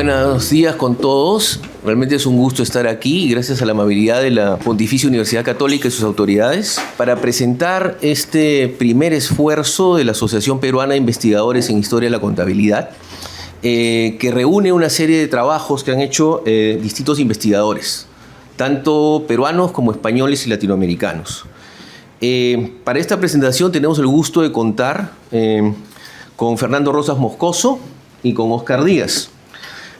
Buenos días con todos. Realmente es un gusto estar aquí y gracias a la amabilidad de la Pontificia Universidad Católica y sus autoridades para presentar este primer esfuerzo de la Asociación Peruana de Investigadores en Historia de la Contabilidad, que reúne una serie de trabajos que han hecho distintos investigadores, tanto peruanos como españoles y latinoamericanos. Para esta presentación tenemos el gusto de contar con Fernando Rosas Moscoso y con Óscar Díaz.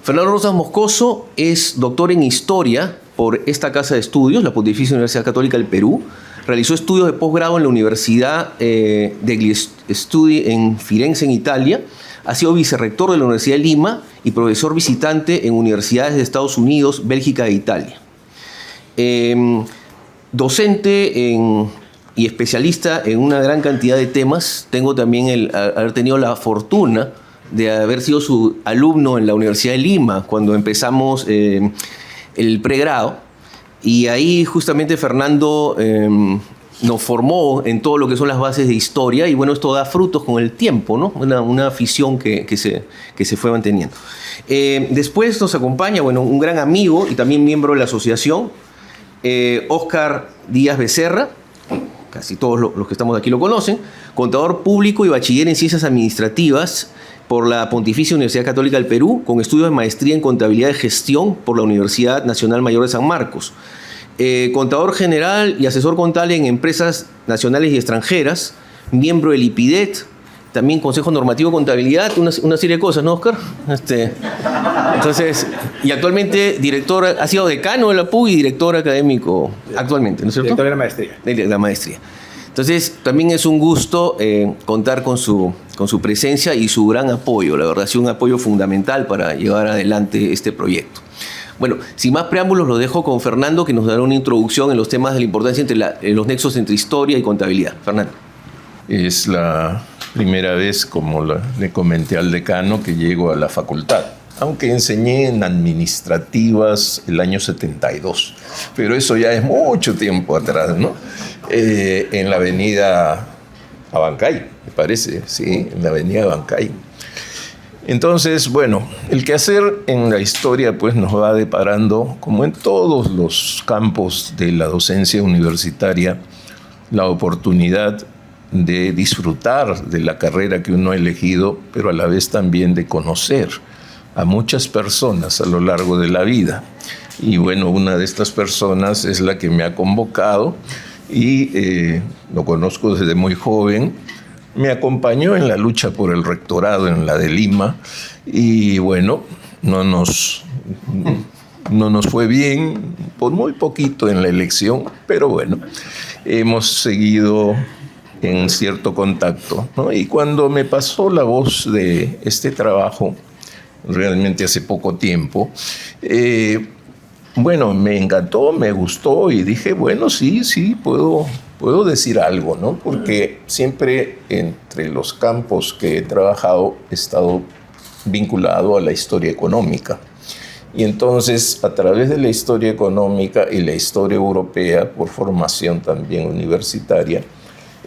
Fernando Rosas Moscoso es doctor en Historia por esta casa de estudios, la Pontificia Universidad Católica del Perú. Realizó estudios de posgrado en la Universidad degli Studi en Firenze, en Italia. Ha sido vicerrector de la Universidad de Lima y profesor visitante en universidades de Estados Unidos, Bélgica e Italia. Docente y especialista en una gran cantidad de temas. Tengo también haber tenido la fortuna de haber sido su alumno en la Universidad de Lima cuando empezamos el pregrado, y ahí justamente Fernando nos formó en todo lo que son las bases de historia, y bueno, esto da frutos con el tiempo, ¿no? Una afición que se fue manteniendo. Después nos acompaña, bueno, un gran amigo y también miembro de la asociación, Óscar Díaz Becerra. Casi todos los que estamos aquí lo conocen, contador público y bachiller en Ciencias Administrativas por la Pontificia Universidad Católica del Perú, con estudios de maestría en Contabilidad de Gestión por la Universidad Nacional Mayor de San Marcos. Contador general y asesor contable en empresas nacionales y extranjeras, miembro del IPIDET, también Consejo Normativo de Contabilidad, una serie de cosas, ¿no, Óscar? Entonces, y actualmente director, ha sido decano de la PUC y director académico actualmente, ¿no es cierto? Director de la maestría. De la maestría. Entonces, también es un gusto contar con su presencia y su gran apoyo. La verdad, ha sido un apoyo fundamental para llevar adelante este proyecto. Bueno, sin más preámbulos, lo dejo con Fernando, que nos dará una introducción en los temas de la importancia entre los nexos entre historia y contabilidad. Fernando. Es la primera vez, como le comenté al decano, que llego a la facultad, aunque enseñé en administrativas el año 72, pero eso ya es mucho tiempo atrás, ¿no? En la avenida Abancay, me parece, sí, en la avenida Abancay. Entonces, bueno, el quehacer en la historia pues nos va deparando, como en todos los campos de la docencia universitaria, la oportunidad de disfrutar de la carrera que uno ha elegido, pero a la vez también de conocer a muchas personas a lo largo de la vida. Y bueno, una de estas personas es la que me ha convocado y lo conozco desde muy joven. Me acompañó en la lucha por el rectorado en la de Lima y bueno, no nos fue bien, por muy poquito en la elección, pero bueno, hemos seguido en cierto contacto, ¿no? Y cuando me pasó la voz de este trabajo, realmente hace poco tiempo, bueno, me encantó, me gustó y dije, bueno, sí, puedo decir algo, ¿no? Porque siempre entre los campos que he trabajado he estado vinculado a la historia económica. Y entonces, a través de la historia económica y la historia europea, por formación también universitaria,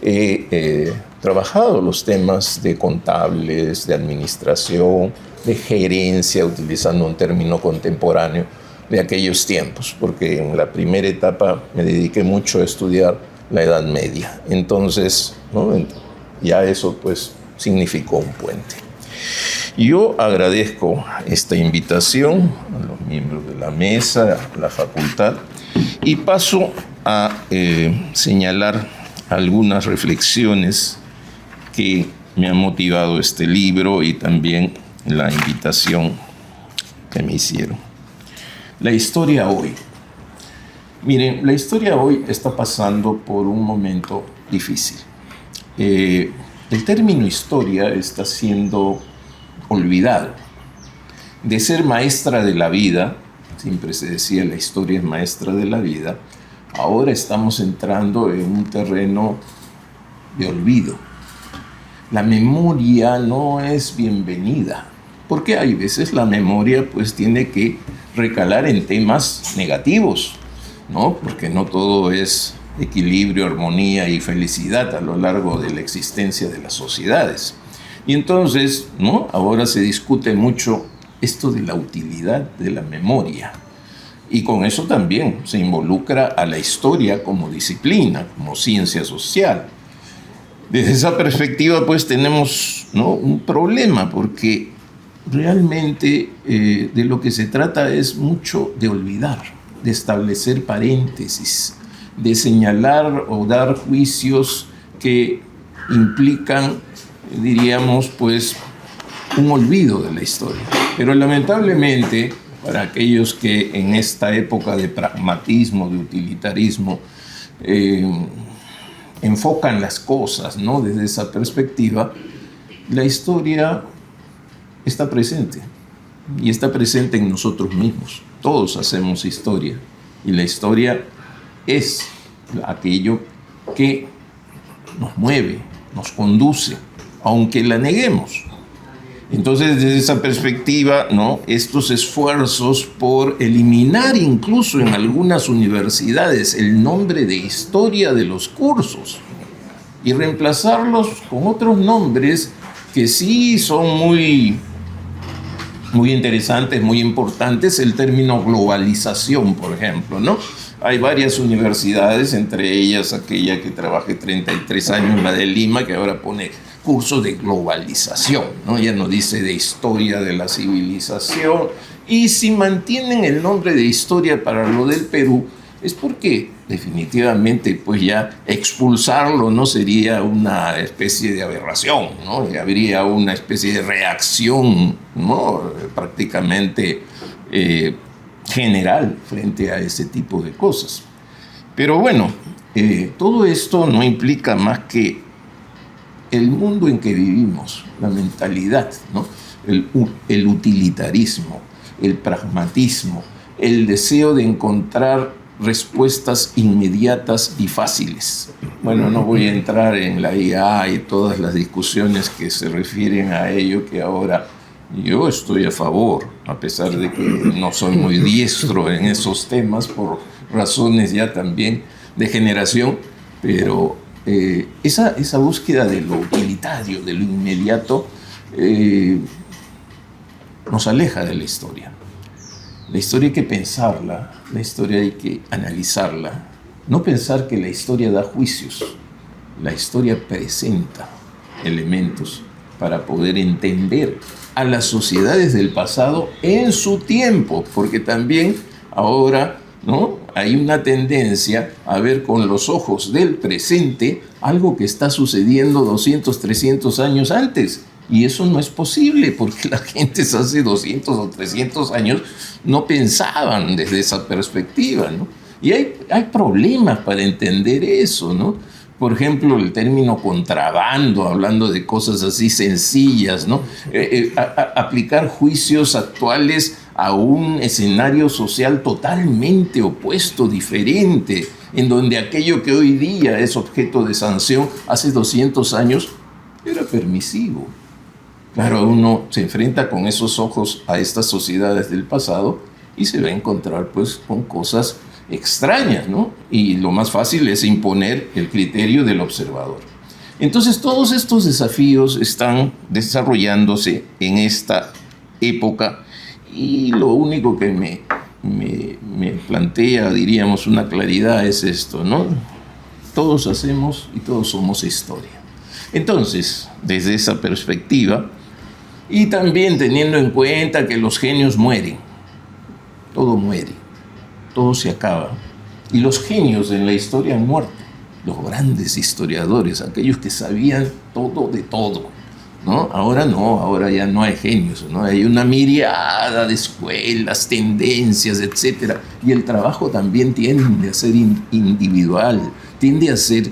he trabajado los temas de contables, de administración, de gerencia, utilizando un término contemporáneo de aquellos tiempos, porque en la primera etapa me dediqué mucho a estudiar la Edad Media. Entonces, ¿no? Ya eso pues significó un puente. Yo agradezco esta invitación a los miembros de la mesa, a la facultad, y paso a señalar algunas reflexiones que me han motivado este libro y también la invitación que me hicieron. La historia hoy. Miren, la historia hoy está pasando por un momento difícil. El término historia está siendo olvidado. De ser maestra de la vida, siempre se decía la historia es maestra de la vida, ahora estamos entrando en un terreno de olvido. La memoria no es bienvenida, porque hay veces la memoria pues tiene que recalar en temas negativos, ¿no? Porque no todo es equilibrio, armonía y felicidad a lo largo de la existencia de las sociedades. Y entonces, ¿no? Ahora se discute mucho esto de la utilidad de la memoria. Y con eso también se involucra a la historia como disciplina, como ciencia social. Desde esa perspectiva, pues tenemos, ¿no?, un problema, porque realmente de lo que se trata es mucho de olvidar, de establecer paréntesis, de señalar o dar juicios que implican, diríamos, pues, un olvido de la historia. Pero lamentablemente, para aquellos que en esta época de pragmatismo, de utilitarismo, enfocan las cosas, ¿no?, desde esa perspectiva, la historia está presente, y está presente en nosotros mismos. Todos hacemos historia, y la historia es aquello que nos mueve, nos conduce, aunque la neguemos. Entonces, desde esa perspectiva, ¿no?, estos esfuerzos por eliminar incluso en algunas universidades el nombre de historia de los cursos y reemplazarlos con otros nombres que sí son muy interesantes, muy importantes, el término globalización, por ejemplo, ¿no? Hay varias universidades, entre ellas aquella que trabajé 33 años, la de Lima, que ahora pone curso de globalización, ¿no? Ya no dice de historia de la civilización. Y si mantienen el nombre de historia para lo del Perú, es porque definitivamente pues ya expulsarlo no sería una especie de aberración, ¿no? Y habría una especie de reacción, ¿no?, prácticamente general frente a ese tipo de cosas. Pero bueno, todo esto no implica más que el mundo en que vivimos, la mentalidad, ¿no?, el utilitarismo, el pragmatismo, el deseo de encontrar respuestas inmediatas y fáciles. Bueno, no voy a entrar en la IA y todas las discusiones que se refieren a ello, que ahora yo estoy a favor, a pesar de que no soy muy diestro en esos temas por razones ya también de generación, pero esa búsqueda de lo utilitario, de lo inmediato, nos aleja de la historia. La historia hay que pensarla, la historia hay que analizarla. No pensar que la historia da juicios. La historia presenta elementos para poder entender a las sociedades del pasado en su tiempo, porque también ahora, ¿no?, hay una tendencia a ver con los ojos del presente algo que está sucediendo 200, 300 años antes. Y eso no es posible, porque las gentes hace 200 o 300 años no pensaban desde esa perspectiva, ¿no? Y hay problemas para entender eso, ¿no? Por ejemplo, el término contrabando, hablando de cosas así sencillas, ¿no? Aplicar juicios actuales a un escenario social totalmente opuesto, diferente, en donde aquello que hoy día es objeto de sanción, hace 200 años era permisivo. Claro, uno se enfrenta con esos ojos a estas sociedades del pasado y se va a encontrar pues con cosas extrañas, ¿no? Y lo más fácil es imponer el criterio del observador. Entonces, todos estos desafíos están desarrollándose en esta época, y lo único que me plantea, diríamos, una claridad es esto, ¿no? Todos hacemos y todos somos historia. Entonces, desde esa perspectiva, y también teniendo en cuenta que los genios mueren, todo muere, todo se acaba, y los genios en la historia han muerto, los grandes historiadores, aquellos que sabían todo de todo, ¿no? Ahora ya no hay genios, ¿no? Hay una miriada de escuelas, tendencias, etcétera, y el trabajo también tiende a ser individual, tiende a ser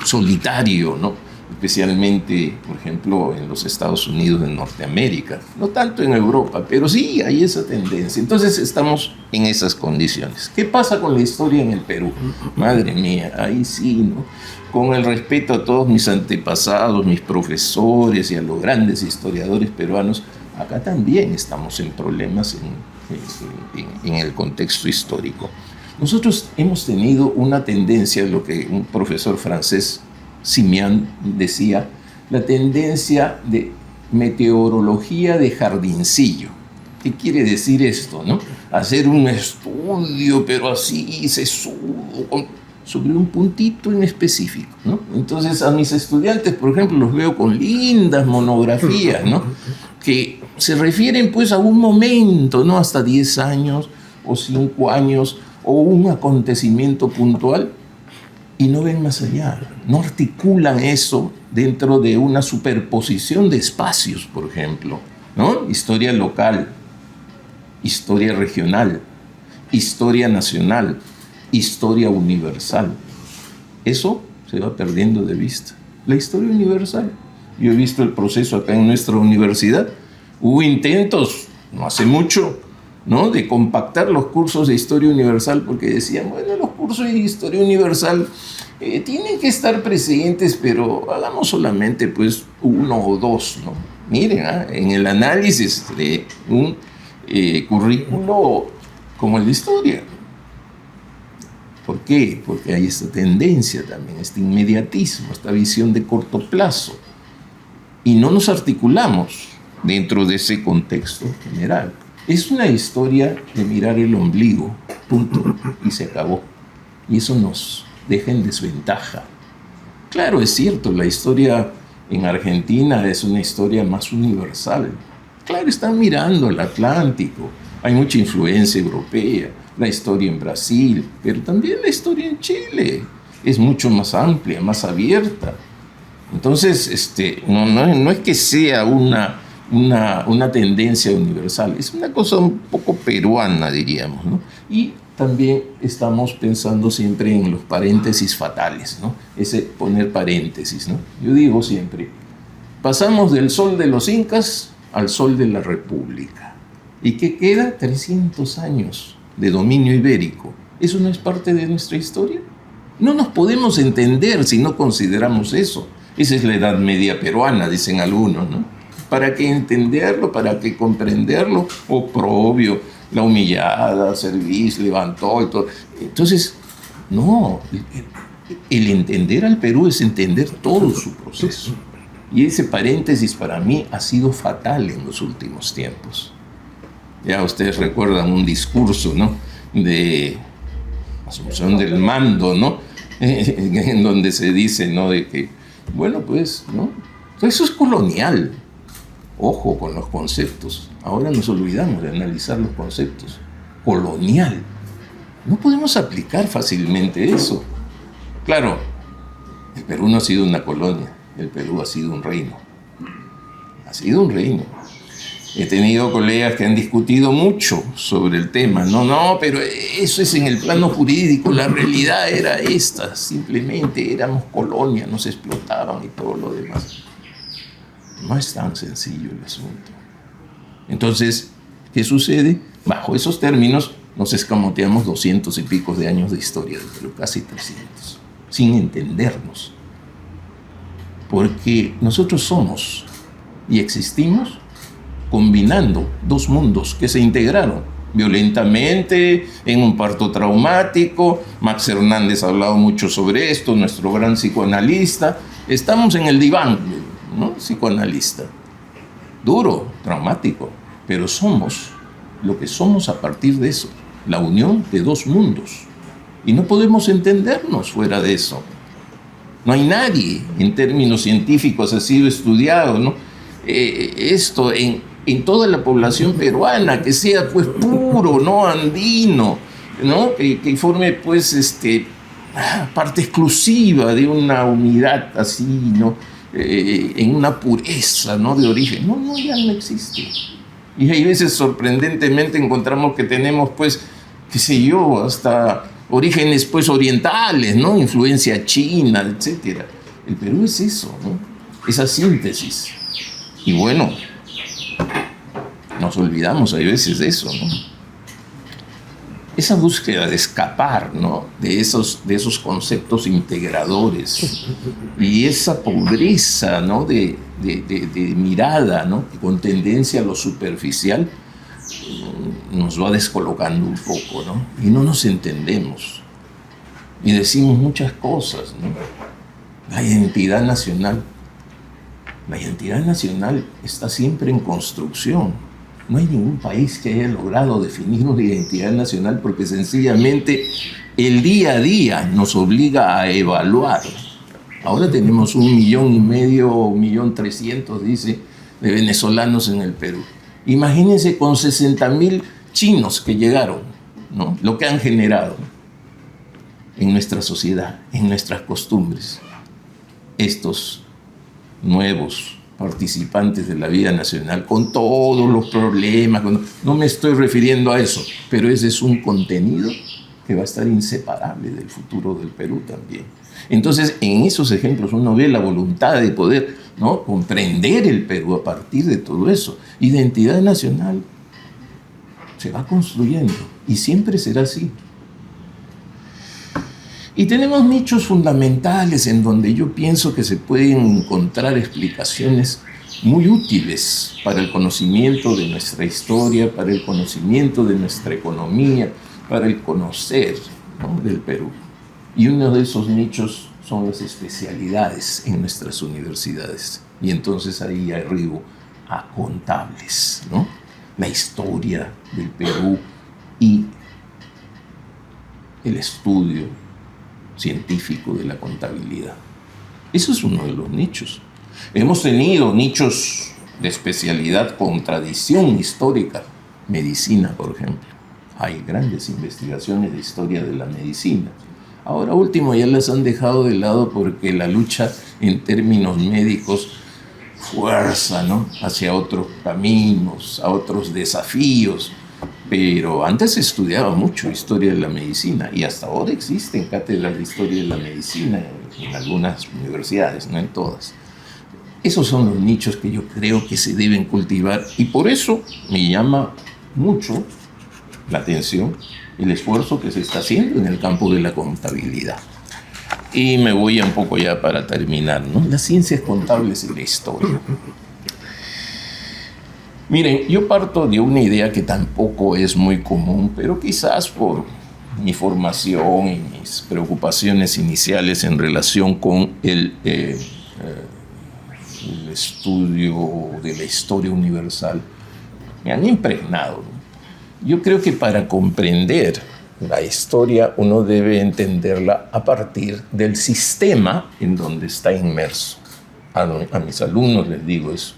solitario, ¿no? Especialmente, por ejemplo, en los Estados Unidos de Norteamérica, no tanto en Europa, pero sí hay esa tendencia. Entonces estamos en esas condiciones. ¿Qué pasa con la historia en el Perú? Madre mía, ahí sí, ¿no? Con el respeto a todos mis antepasados, mis profesores y a los grandes historiadores peruanos, acá también estamos en problemas en el contexto histórico. Nosotros hemos tenido una tendencia, lo que un profesor francés, Simian, decía, la tendencia de meteorología de jardincillo. ¿Qué quiere decir esto, no? Hacer un estudio, pero así, sesudo, sobre un puntito en específico, ¿no? Entonces a mis estudiantes, por ejemplo, los veo con lindas monografías, ¿no? Que se refieren pues a un momento, ¿no? Hasta 10 años o 5 años o un acontecimiento puntual y no ven más allá, no articulan eso dentro de una superposición de espacios, por ejemplo, ¿no? Historia local, historia regional, historia nacional, historia universal. Eso se va perdiendo de vista. La historia universal. Yo he visto el proceso acá en nuestra universidad. Hubo intentos, no hace mucho, ¿no?, de compactar los cursos de historia universal porque decían, bueno, los cursos de historia universal tienen que estar presentes, pero hagamos solamente pues 1 o 2, ¿no? Miren, en el análisis de un currículo como el de historia. ¿Por qué? Porque hay esta tendencia también, este inmediatismo, esta visión de corto plazo. Y no nos articulamos dentro de ese contexto general. Es una historia de mirar el ombligo, punto, y se acabó. Y eso nos deja en desventaja. Claro, es cierto, la historia en Argentina es una historia más universal. Claro, están mirando el Atlántico, hay mucha influencia europea, la historia en Brasil, pero también la historia en Chile es mucho más amplia, más abierta. Entonces, no es que sea una tendencia universal, es una cosa un poco peruana, diríamos, ¿no? Y también estamos pensando siempre en los paréntesis fatales, ¿no? Ese poner paréntesis, ¿no? Yo digo siempre, pasamos del sol de los incas al sol de la República. ¿Y qué queda? 300 años de dominio ibérico. ¿Eso no es parte de nuestra historia? No nos podemos entender si no consideramos eso. Esa es la Edad Media peruana, dicen algunos, ¿no? ¿Para qué entenderlo? ¿Para qué comprenderlo? Oprobio, la humillada, Cervis, levantó y todo. Entonces, no, el entender al Perú es entender todo su proceso. Y ese paréntesis para mí ha sido fatal en los últimos tiempos. Ya ustedes recuerdan un discurso, ¿no?, de Asunción del Mando, ¿no?, en donde se dice, ¿no?, de que, bueno, pues, ¿no?, eso es colonial. Ojo con los conceptos. Ahora nos olvidamos de analizar los conceptos. Colonial. No podemos aplicar fácilmente eso. Claro, el Perú no ha sido una colonia. El Perú ha sido un reino. Ha sido un reino. He tenido colegas que han discutido mucho sobre el tema. No, pero eso es en el plano jurídico. La realidad era esta. Simplemente éramos colonia, nos explotaban y todo lo demás. No es tan sencillo el asunto. Entonces, ¿qué sucede? Bajo esos términos nos escamoteamos 200 y pico de años de historia del Perú, casi 300, sin entendernos. Porque nosotros somos y existimos combinando dos mundos que se integraron violentamente en un parto traumático. Max Hernández ha hablado mucho sobre esto, nuestro gran psicoanalista. Estamos en el diván, ¿no?, psicoanalista. Duro, traumático, pero somos lo que somos a partir de eso, la unión de dos mundos. Y no podemos entendernos fuera de eso. No hay nadie, en términos científicos ha sido estudiado, ¿no?, esto en toda la población peruana, que sea pues puro, ¿no?, andino, ¿no?, que forme pues parte exclusiva de una unidad así, ¿no?, en una pureza, ¿no?, de origen. No, ya no existe. Y hay veces sorprendentemente encontramos que tenemos pues, qué sé yo, hasta orígenes pues orientales, ¿no?, influencia china, etc. El Perú es eso, ¿no?, esa síntesis. Y bueno, nos olvidamos hay veces de eso, ¿no? Esa búsqueda de escapar, ¿no?, de esos conceptos integradores y esa pobreza, ¿no?, de mirada, ¿no?, con tendencia a lo superficial, nos va descolocando un poco, ¿no? Y no nos entendemos. Y decimos muchas cosas, ¿no? La identidad nacional está siempre en construcción. No hay ningún país que haya logrado definir una identidad nacional porque sencillamente el día a día nos obliga a evaluar. Ahora tenemos 1,5 millones, 1,300,000, dice, de venezolanos en el Perú. Imagínense con 60,000 chinos que llegaron, ¿no? Lo que han generado en nuestra sociedad, en nuestras costumbres. Estos nuevos participantes de la vida nacional, con todos los problemas, no me estoy refiriendo a eso, pero ese es un contenido que va a estar inseparable del futuro del Perú también. Entonces, en esos ejemplos uno ve la voluntad de poder, ¿no?, comprender el Perú a partir de todo eso. Identidad nacional se va construyendo y siempre será así. Y tenemos nichos fundamentales en donde yo pienso que se pueden encontrar explicaciones muy útiles para el conocimiento de nuestra historia, para el conocimiento de nuestra economía, para el conocer, ¿no?, del Perú. Y uno de esos nichos son las especialidades en nuestras universidades. Y entonces ahí arribo a contables, ¿no? La historia del Perú y el estudio científico de la contabilidad. Eso es uno de los nichos. Hemos tenido nichos de especialidad con tradición histórica. Medicina, por ejemplo. Hay grandes investigaciones de historia de la medicina. Ahora último ya las han dejado de lado porque la lucha en términos médicos fuerza, ¿no?, hacia otros caminos, a otros desafíos. Pero antes se estudiaba mucho historia de la medicina y hasta ahora existen cátedras de historia de la medicina en algunas universidades, no en todas. Esos son los nichos que yo creo que se deben cultivar y por eso me llama mucho la atención el esfuerzo que se está haciendo en el campo de la contabilidad. Y me voy un poco ya para terminar, ¿no? Las ciencias contables y la historia. Miren, yo parto de una idea que tampoco es muy común, pero quizás por mi formación y mis preocupaciones iniciales en relación con el estudio de la historia universal, me han impregnado. Yo creo que para comprender la historia uno debe entenderla a partir del sistema en donde está inmerso. A mis alumnos les digo eso.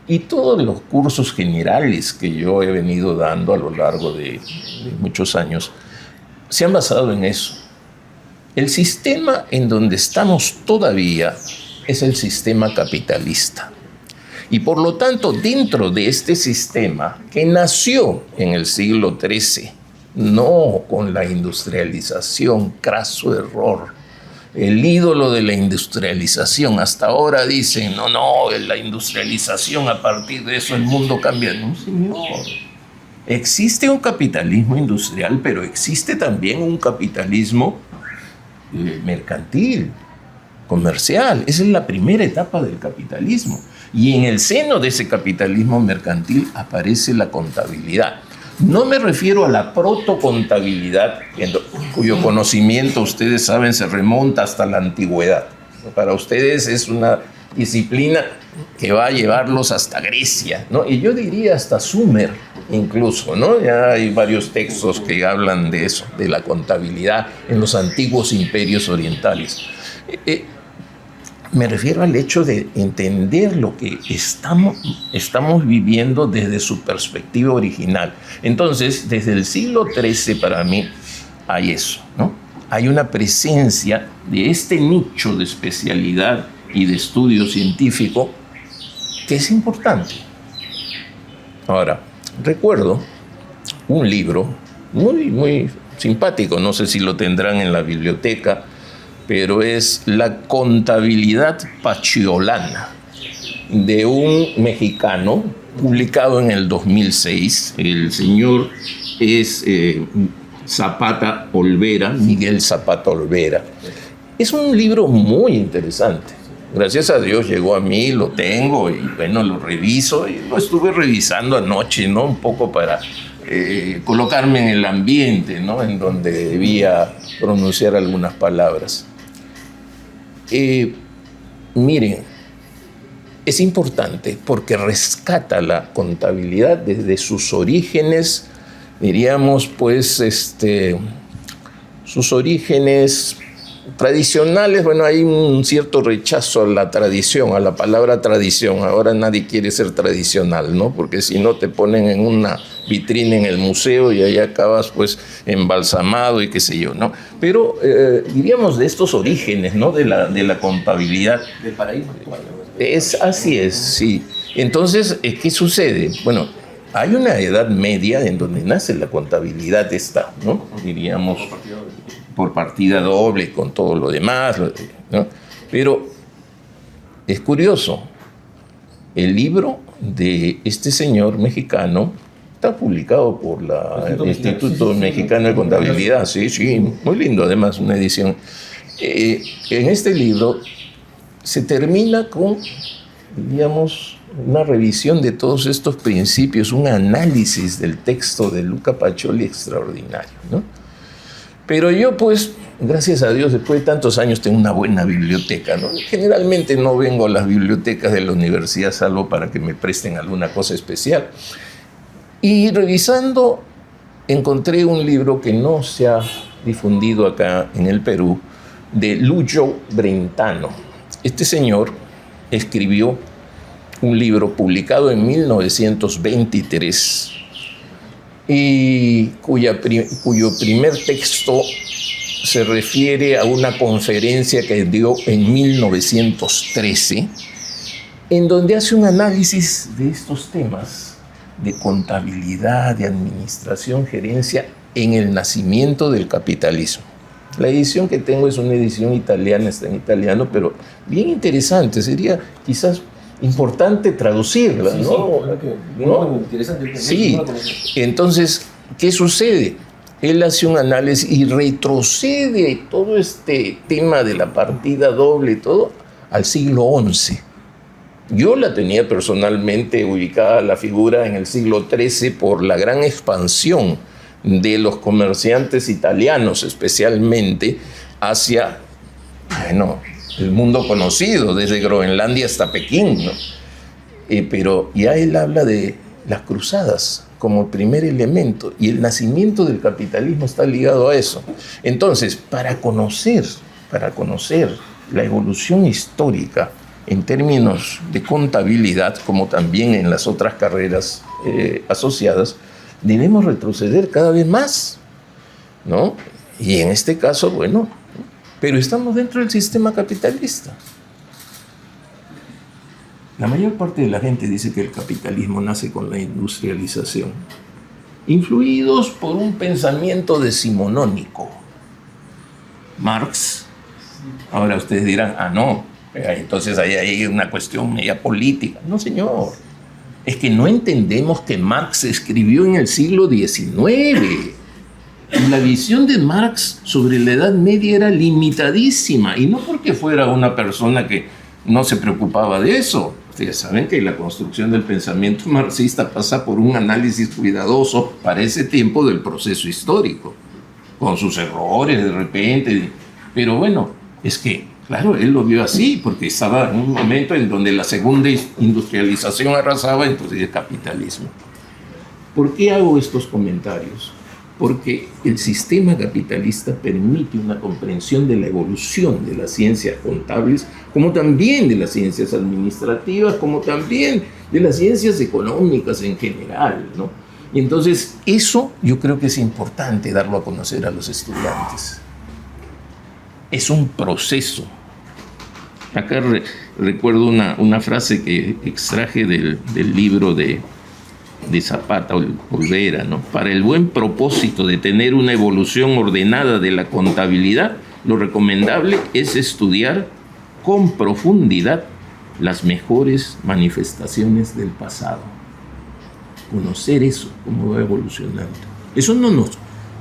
Y todos los cursos generales que yo he venido dando a lo largo de muchos años se han basado en eso. El sistema en donde estamos todavía es el sistema capitalista. Y por lo tanto, dentro de este sistema que nació en el siglo XIII, no con la industrialización, craso error, el ídolo de la industrialización, hasta ahora dicen, no, la industrialización, a partir de eso el mundo cambia. No, señor. Existe un capitalismo industrial, pero existe también un capitalismo mercantil, comercial. Esa es la primera etapa del capitalismo. Y en el seno de ese capitalismo mercantil aparece la contabilidad. No me refiero a la protocontabilidad, cuyo conocimiento, ustedes saben, se remonta hasta la antigüedad. Para ustedes es una disciplina que va a llevarlos hasta Grecia, ¿no? Y yo diría hasta Sumer incluso, ¿no? Ya hay varios textos que hablan de eso, de la contabilidad en los antiguos imperios orientales. Me refiero al hecho de entender lo que estamos viviendo desde su perspectiva original. Entonces, desde el siglo XIII para mí hay eso, ¿no? Hay una presencia de este nicho de especialidad y de estudio científico que es importante. Ahora, recuerdo un libro muy, muy simpático, no sé si lo tendrán en la biblioteca, pero es La contabilidad pachiolana, de un mexicano, publicado en el 2006. El señor es Zapata Olvera, Miguel Zapata Olvera. Es un libro muy interesante. Gracias a Dios llegó a mí, lo tengo y bueno, lo reviso y lo estuve revisando anoche, ¿no? Un poco para colocarme en el ambiente, ¿no?, en donde debía pronunciar algunas palabras. Miren, es importante porque rescata la contabilidad desde sus orígenes, diríamos, pues, sus orígenes tradicionales. Bueno, hay un cierto rechazo a la tradición, a la palabra tradición. Ahora nadie quiere ser tradicional, ¿no? Porque si no te ponen en una vitrina en el museo y ahí acabas pues embalsamado y qué sé yo, ¿no? Pero diríamos de estos orígenes, ¿no? De la contabilidad. Del paraíso. Así es, sí. Entonces, ¿qué sucede? Bueno, hay una edad media en donde nace la contabilidad esta, ¿no? Diríamos por partida doble, con todo lo demás, ¿no? Pero es curioso, el libro de este señor mexicano está publicado por el Instituto Mexicano de Contabilidad, sí, muy lindo, además, una edición. En este libro se termina con, digamos, una revisión de todos estos principios, un análisis del texto de Luca Pacioli extraordinario, ¿no? Pero yo, pues, gracias a Dios, después de tantos años tengo una buena biblioteca, ¿no? Generalmente no vengo a las bibliotecas de la universidad salvo para que me presten alguna cosa especial. Y revisando, encontré un libro que no se ha difundido acá en el Perú, de Lujo Brentano. Este señor escribió un libro publicado en 1923 y cuyo primer texto se refiere a una conferencia que dio en 1913, en donde hace un análisis de estos temas de contabilidad, de administración, gerencia en el nacimiento del capitalismo. La edición que tengo es una edición italiana, está en italiano, pero bien interesante. Sería quizás importante traducirla, sí, ¿no? Sí, ¿no? Muy interesante. Sí, entonces, ¿qué sucede? Él hace un análisis y retrocede todo este tema de la partida doble y todo al siglo XI. Yo la tenía personalmente ubicada la figura en el siglo XIII por la gran expansión de los comerciantes italianos, especialmente hacia, bueno, el mundo conocido, desde Groenlandia hasta Pekín, ¿no? Pero ya él habla de las cruzadas como primer elemento y el nacimiento del capitalismo está ligado a eso. Entonces, para conocer la evolución histórica en términos de contabilidad, como también en las otras carreras asociadas, debemos retroceder cada vez más, ¿no? Y en este caso, bueno, pero estamos dentro del sistema capitalista. La mayor parte de la gente dice que el capitalismo nace con la industrialización, influidos por un pensamiento decimonónico. Marx, ahora ustedes dirán, no, entonces ahí hay una cuestión media política. No, señor, es que no entendemos que Marx escribió en el siglo XIX. La visión de Marx sobre la Edad Media era limitadísima, y no porque fuera una persona que no se preocupaba de eso. Ustedes saben que la construcción del pensamiento marxista pasa por un análisis cuidadoso para ese tiempo del proceso histórico, con sus errores de repente. Pero bueno, es que, claro, él lo vio así, porque estaba en un momento en donde la segunda industrialización arrasaba, entonces el capitalismo. ¿Por qué hago estos comentarios? Porque el sistema capitalista permite una comprensión de la evolución de las ciencias contables, como también de las ciencias administrativas, como también de las ciencias económicas en general, ¿no? Y entonces eso yo creo que es importante darlo a conocer a los estudiantes. Es un proceso. Acá recuerdo una frase que extraje del libro de Zapata Olvera, ¿no? Para el buen propósito de tener una evolución ordenada de la contabilidad, lo recomendable es estudiar con profundidad las mejores manifestaciones del pasado. Conocer eso, cómo va evolucionando. Eso no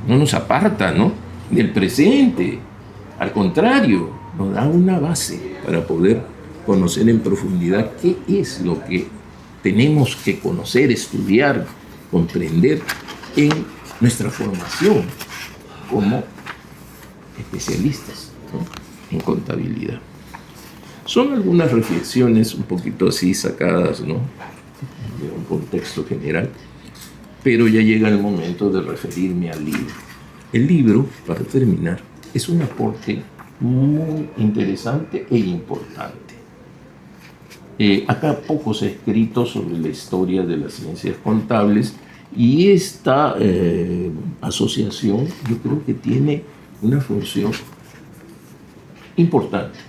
nos aparta, ¿no?, del presente. Al contrario, nos da una base para poder conocer en profundidad qué es lo que tenemos que conocer, estudiar, comprender en nuestra formación como especialistas, ¿no?, en contabilidad. Son algunas reflexiones un poquito así sacadas, ¿no?, de un contexto general, pero ya llega el momento de referirme al libro. El libro, para terminar, es un aporte muy interesante e importante. Acá poco se ha escrito sobre la historia de las ciencias contables, y esta asociación yo creo que tiene una función importante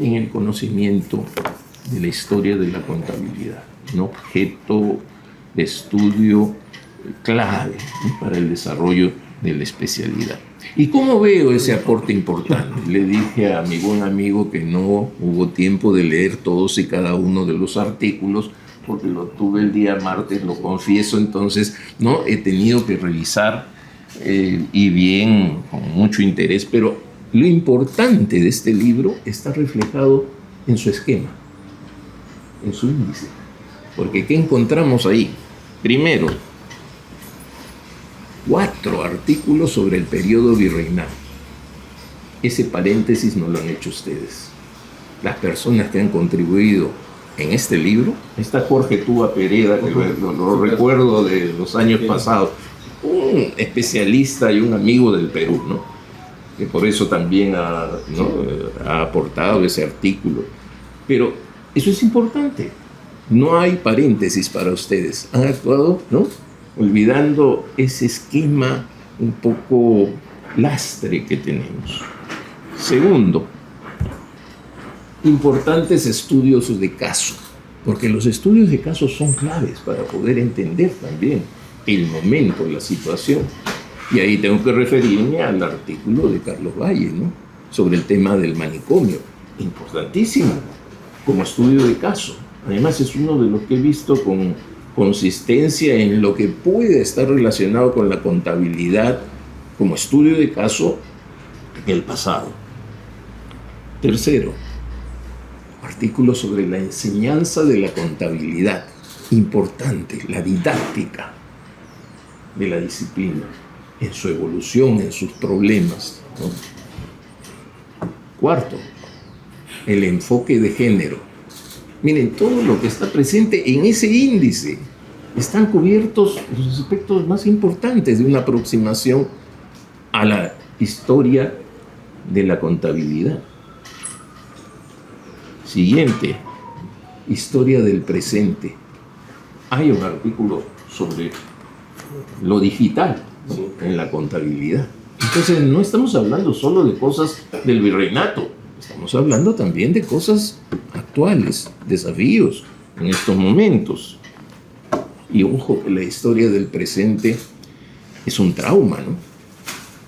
en el conocimiento de la historia de la contabilidad, un objeto de estudio clave, ¿no?, para el desarrollo de la especialidad. ¿Y cómo veo ese aporte importante? Le dije a mi buen amigo que no hubo tiempo de leer todos y cada uno de los artículos, porque lo tuve el día martes, lo confieso, entonces no he tenido que revisar y bien, con mucho interés, pero lo importante de este libro está reflejado en su esquema, en su índice, porque ¿qué encontramos ahí? Primero, 4 artículos sobre el periodo virreinal. Ese paréntesis no lo han hecho ustedes. Las personas que han contribuido en este libro, está Jorge Túa Pereda, que lo recuerdo de los años pasados, un especialista y un amigo del Perú, ¿no?, que por eso también ha aportado ese artículo. Pero eso es importante. No hay paréntesis para ustedes. Han actuado, ¿no?, olvidando ese esquema un poco lastre que tenemos. Segundo, importantes estudios de caso, porque los estudios de caso son claves para poder entender también el momento, la situación. Y ahí tengo que referirme al artículo de Carlos Valle, ¿no?, sobre el tema del manicomio. Importantísimo como estudio de caso. Además, es uno de los que he visto con consistencia en lo que puede estar relacionado con la contabilidad como estudio de caso en el pasado. Tercero, artículos sobre la enseñanza de la contabilidad. Importante, la didáctica de la disciplina, en su evolución, en sus problemas, ¿no? Cuarto, el enfoque de género. Miren, todo lo que está presente en ese índice están cubiertos los aspectos más importantes de una aproximación a la historia de la contabilidad. Siguiente, historia del presente. Hay un artículo sobre lo digital, ¿no?, en la contabilidad. Entonces, no estamos hablando solo de cosas del virreinato, estamos hablando también de cosas actuales, desafíos en estos momentos. Y ojo, que la historia del presente es un trauma, ¿no?,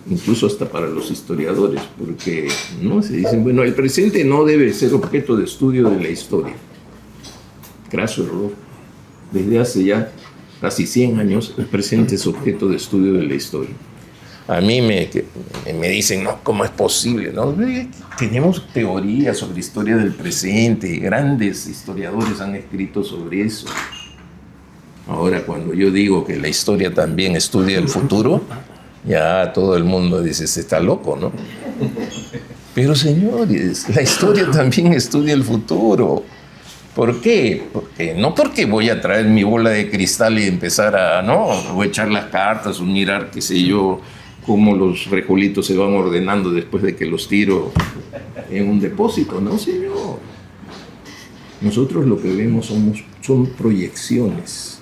incluso hasta para los historiadores, porque no se dicen, bueno, el presente no debe ser objeto de estudio de la historia. Graso error. Desde hace ya casi 100 años, el presente es objeto de estudio de la historia. A mí me dicen, no, ¿cómo es posible?, ¿no? Tenemos teorías sobre historia del presente, grandes historiadores han escrito sobre eso. Ahora, cuando yo digo que la historia también estudia el futuro, ya todo el mundo dice, se está loco, ¿no? Pero señores, la historia también estudia el futuro. ¿Por qué? No porque voy a traer mi bola de cristal y empezar o echar las cartas o mirar, qué sé yo, cómo los frijolitos se van ordenando después de que los tiro en un depósito. No, señor. Nosotros lo que vemos son proyecciones.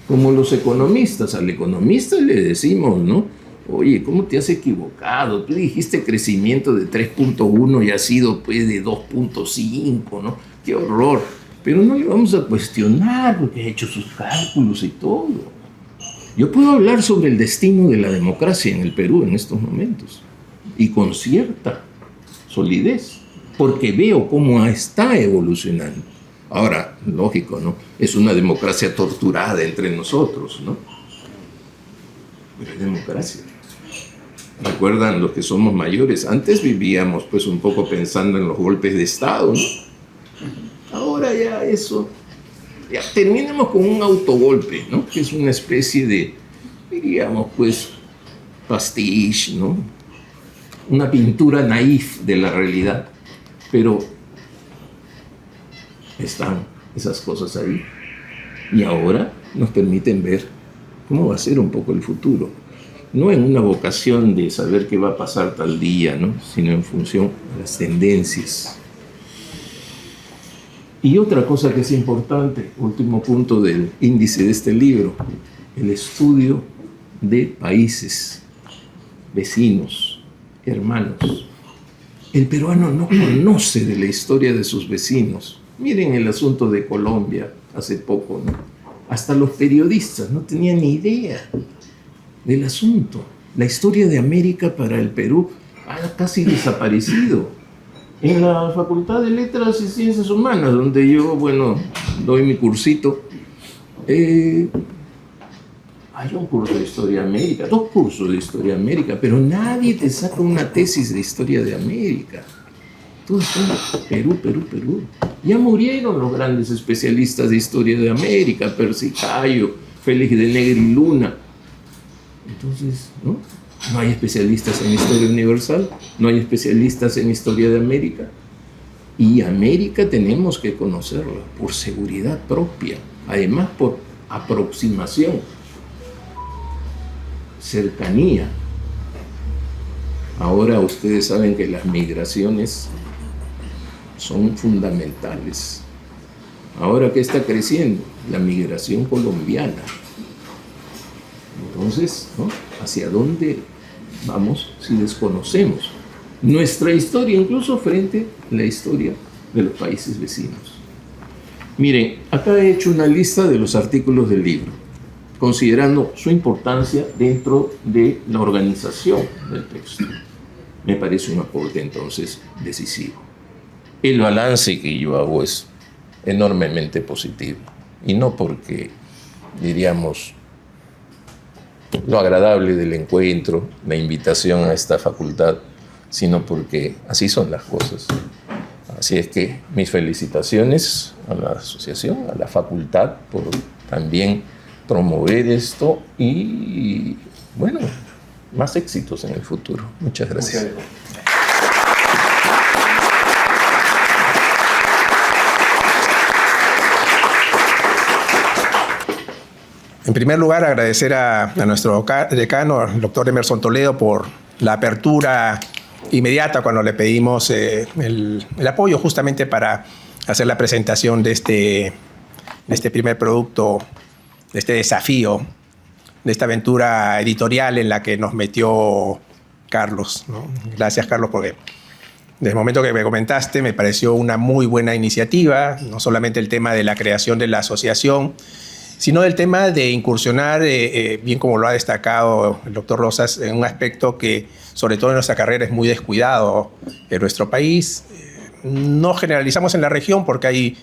Como los economistas, al economista le decimos, ¿no?, oye, ¿cómo te has equivocado? Tú dijiste crecimiento de 3.1 y ha sido pues de 2.5, ¿no? ¡Qué horror! Pero no le vamos a cuestionar porque ha hecho sus cálculos y todo. Yo puedo hablar sobre el destino de la democracia en el Perú en estos momentos, y con cierta solidez, porque veo cómo está evolucionando. Ahora, lógico, ¿no?, es una democracia torturada entre nosotros, ¿no?, pero es democracia. ¿Recuerdan los que somos mayores? Antes vivíamos pues un poco pensando en los golpes de Estado, ¿no? Ahora ya eso, ya terminemos con un autogolpe, ¿no?, que es una especie de, diríamos pues, pastiche, ¿no?, una pintura naif de la realidad. Pero están esas cosas ahí. Y ahora nos permiten ver cómo va a ser un poco el futuro. No en una vocación de saber qué va a pasar tal día, ¿no? Sino en función de las tendencias. Y otra cosa que es importante, último punto del índice de este libro, el estudio de países, vecinos, hermanos. El peruano no conoce de la historia de sus vecinos. Miren el asunto de Colombia hace poco, ¿no? Hasta los periodistas no tenían ni idea del asunto. La historia de América para el Perú ha casi desaparecido. En la Facultad de Letras y Ciencias Humanas, donde yo, doy mi cursito, hay un curso de Historia de América, 2 cursos de Historia de América, pero nadie te saca una tesis de Historia de América. Todo está Perú, Perú, Perú. Ya murieron los grandes especialistas de Historia de América, Percy Cayo, Félix de Negri Luna. Entonces, ¿no? No hay especialistas en Historia Universal, no hay especialistas en Historia de América. Y América tenemos que conocerla por seguridad propia, además por aproximación, cercanía. Ahora ustedes saben que las migraciones son fundamentales. Ahora, ¿qué está creciendo? La migración colombiana. Entonces, ¿no? ¿Hacia dónde vamos si desconocemos nuestra historia, incluso frente a la historia de los países vecinos? Miren, acá he hecho una lista de los artículos del libro, considerando su importancia dentro de la organización del texto. Me parece un aporte entonces decisivo. El balance que yo hago es enormemente positivo, y no porque, diríamos, lo agradable del encuentro, la invitación a esta facultad, sino porque así son las cosas. Así es que mis felicitaciones a la asociación, a la facultad, por también promover esto y, más éxitos en el futuro. Muchas gracias. En primer lugar, agradecer a nuestro decano, el doctor Emerson Toledo, por la apertura inmediata cuando le pedimos el apoyo justamente para hacer la presentación de este primer producto, de este desafío, de esta aventura editorial en la que nos metió Carlos, ¿no? Gracias, Carlos, porque desde el momento que me comentaste me pareció una muy buena iniciativa, no solamente el tema de la creación de la asociación, sino del tema de incursionar, bien como lo ha destacado el doctor Rosas, en un aspecto que, sobre todo en nuestra carrera, es muy descuidado en nuestro país. No generalizamos en la región porque hay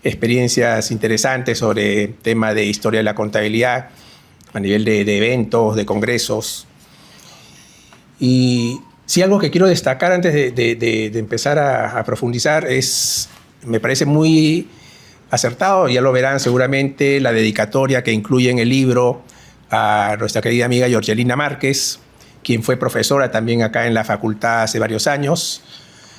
experiencias interesantes sobre el tema de historia de la contabilidad a nivel de eventos, de congresos. Y sí, algo que quiero destacar antes de empezar a profundizar es, me parece muy acertado, ya lo verán seguramente, la dedicatoria que incluye en el libro a nuestra querida amiga Georgelina Márquez, quien fue profesora también acá en la facultad hace varios años.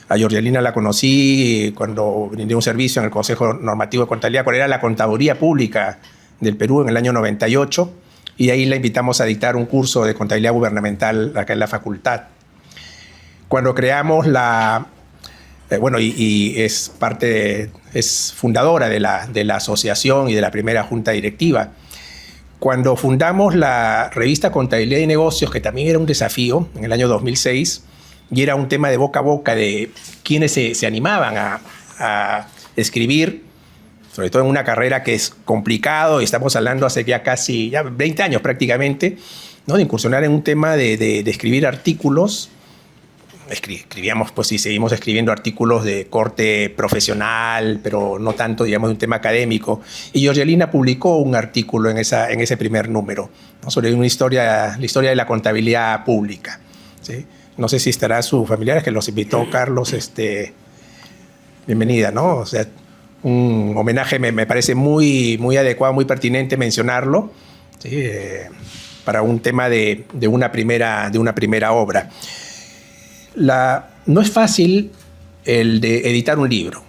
A Georgelina la conocí cuando brindé un servicio en el Consejo Normativo de Contabilidad, cuando era la Contaduría Pública del Perú en el año 98, y ahí la invitamos a dictar un curso de contabilidad gubernamental acá en la facultad. Cuando creamos es fundadora de la asociación y de la primera junta directiva. Cuando fundamos la revista Contabilidad y Negocios, que también era un desafío en el año 2006, y era un tema de boca a boca de quienes se animaban a escribir, sobre todo en una carrera que es complicado, y estamos hablando hace ya casi 20 años prácticamente, ¿no? De incursionar en un tema de escribir artículos. Escribíamos, pues sí, seguimos escribiendo artículos de corte profesional, pero no tanto, digamos, de un tema académico. Y Georgelina publicó un artículo en ese primer número, ¿no? Sobre la historia de la contabilidad pública, ¿sí? No sé si estará sus familiares, que los invitó Carlos. Bienvenida, ¿no? O sea, un homenaje me parece muy, muy adecuado, muy pertinente mencionarlo, ¿sí? Para un tema de una primera obra. No es fácil el de editar un libro,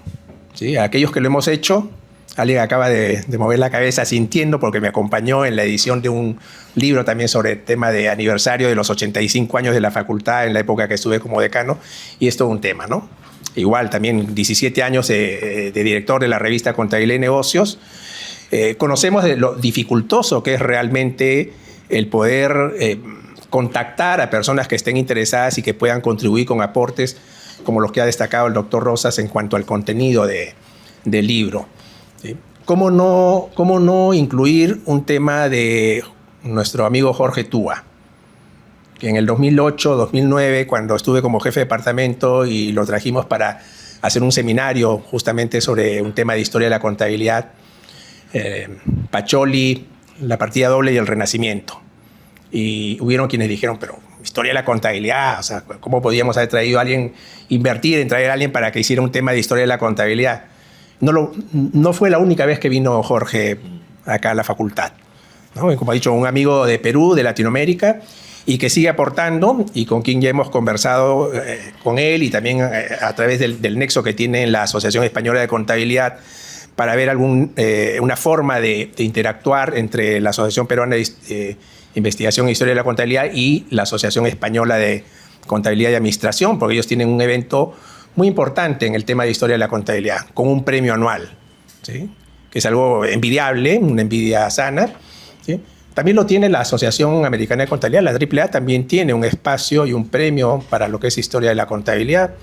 ¿sí? A aquellos que lo hemos hecho, alguien acaba de mover la cabeza sintiendo porque me acompañó en la edición de un libro también sobre el tema de aniversario de los 85 años de la facultad en la época que estuve como decano, y es todo un tema, ¿no? Igual, también 17 años de director de la revista Contabilidad y Negocios. Conocemos de lo dificultoso que es realmente el poder contactar a personas que estén interesadas y que puedan contribuir con aportes como los que ha destacado el doctor Rosas en cuanto al contenido del libro. ¿Sí? ¿Cómo no incluir un tema de nuestro amigo Jorge Túa? Que en el 2008, 2009, cuando estuve como jefe de departamento y lo trajimos para hacer un seminario justamente sobre un tema de historia de la contabilidad, Pacioli, la partida doble y el Renacimiento. Y hubieron quienes dijeron, pero historia de la contabilidad, o sea, ¿cómo podíamos haber traído a alguien, invertir en traer a alguien para que hiciera un tema de historia de la contabilidad? No fue la única vez que vino Jorge acá a la facultad, ¿no? Como ha dicho, un amigo de Perú, de Latinoamérica, y que sigue aportando y con quien ya hemos conversado con él y también a través del nexo que tiene la Asociación Española de Contabilidad para ver una forma de interactuar entre la Asociación Peruana de Investigación e Historia de la Contabilidad y la Asociación Española de Contabilidad y Administración, porque ellos tienen un evento muy importante en el tema de Historia de la Contabilidad, con un premio anual, ¿sí? Que es algo envidiable, una envidia sana, ¿sí? También lo tiene la Asociación Americana de Contabilidad, la AAA también tiene un espacio y un premio para lo que es Historia de la Contabilidad.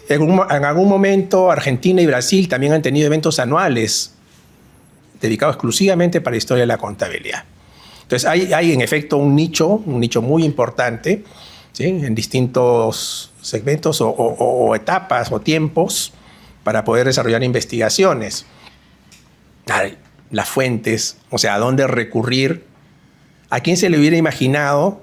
En algún momento Argentina y Brasil también han tenido eventos anuales dedicados exclusivamente para Historia de la Contabilidad. Entonces hay en efecto un nicho muy importante, ¿sí? En distintos segmentos o etapas o tiempos para poder desarrollar investigaciones. Las fuentes, o sea, a dónde recurrir, a quién se le hubiera imaginado,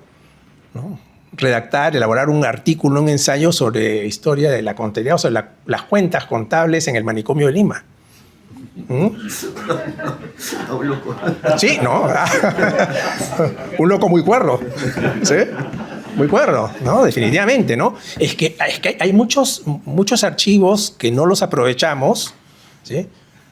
¿no?, redactar, elaborar un artículo, un ensayo sobre historia de la contabilidad, o sea, las cuentas contables en el manicomio de Lima. Sí, ¿no? Un loco muy cuerdo, ¿sí? Muy cuerdo, ¿no? Definitivamente, ¿no? Es que hay muchos archivos que no los aprovechamos, ¿sí?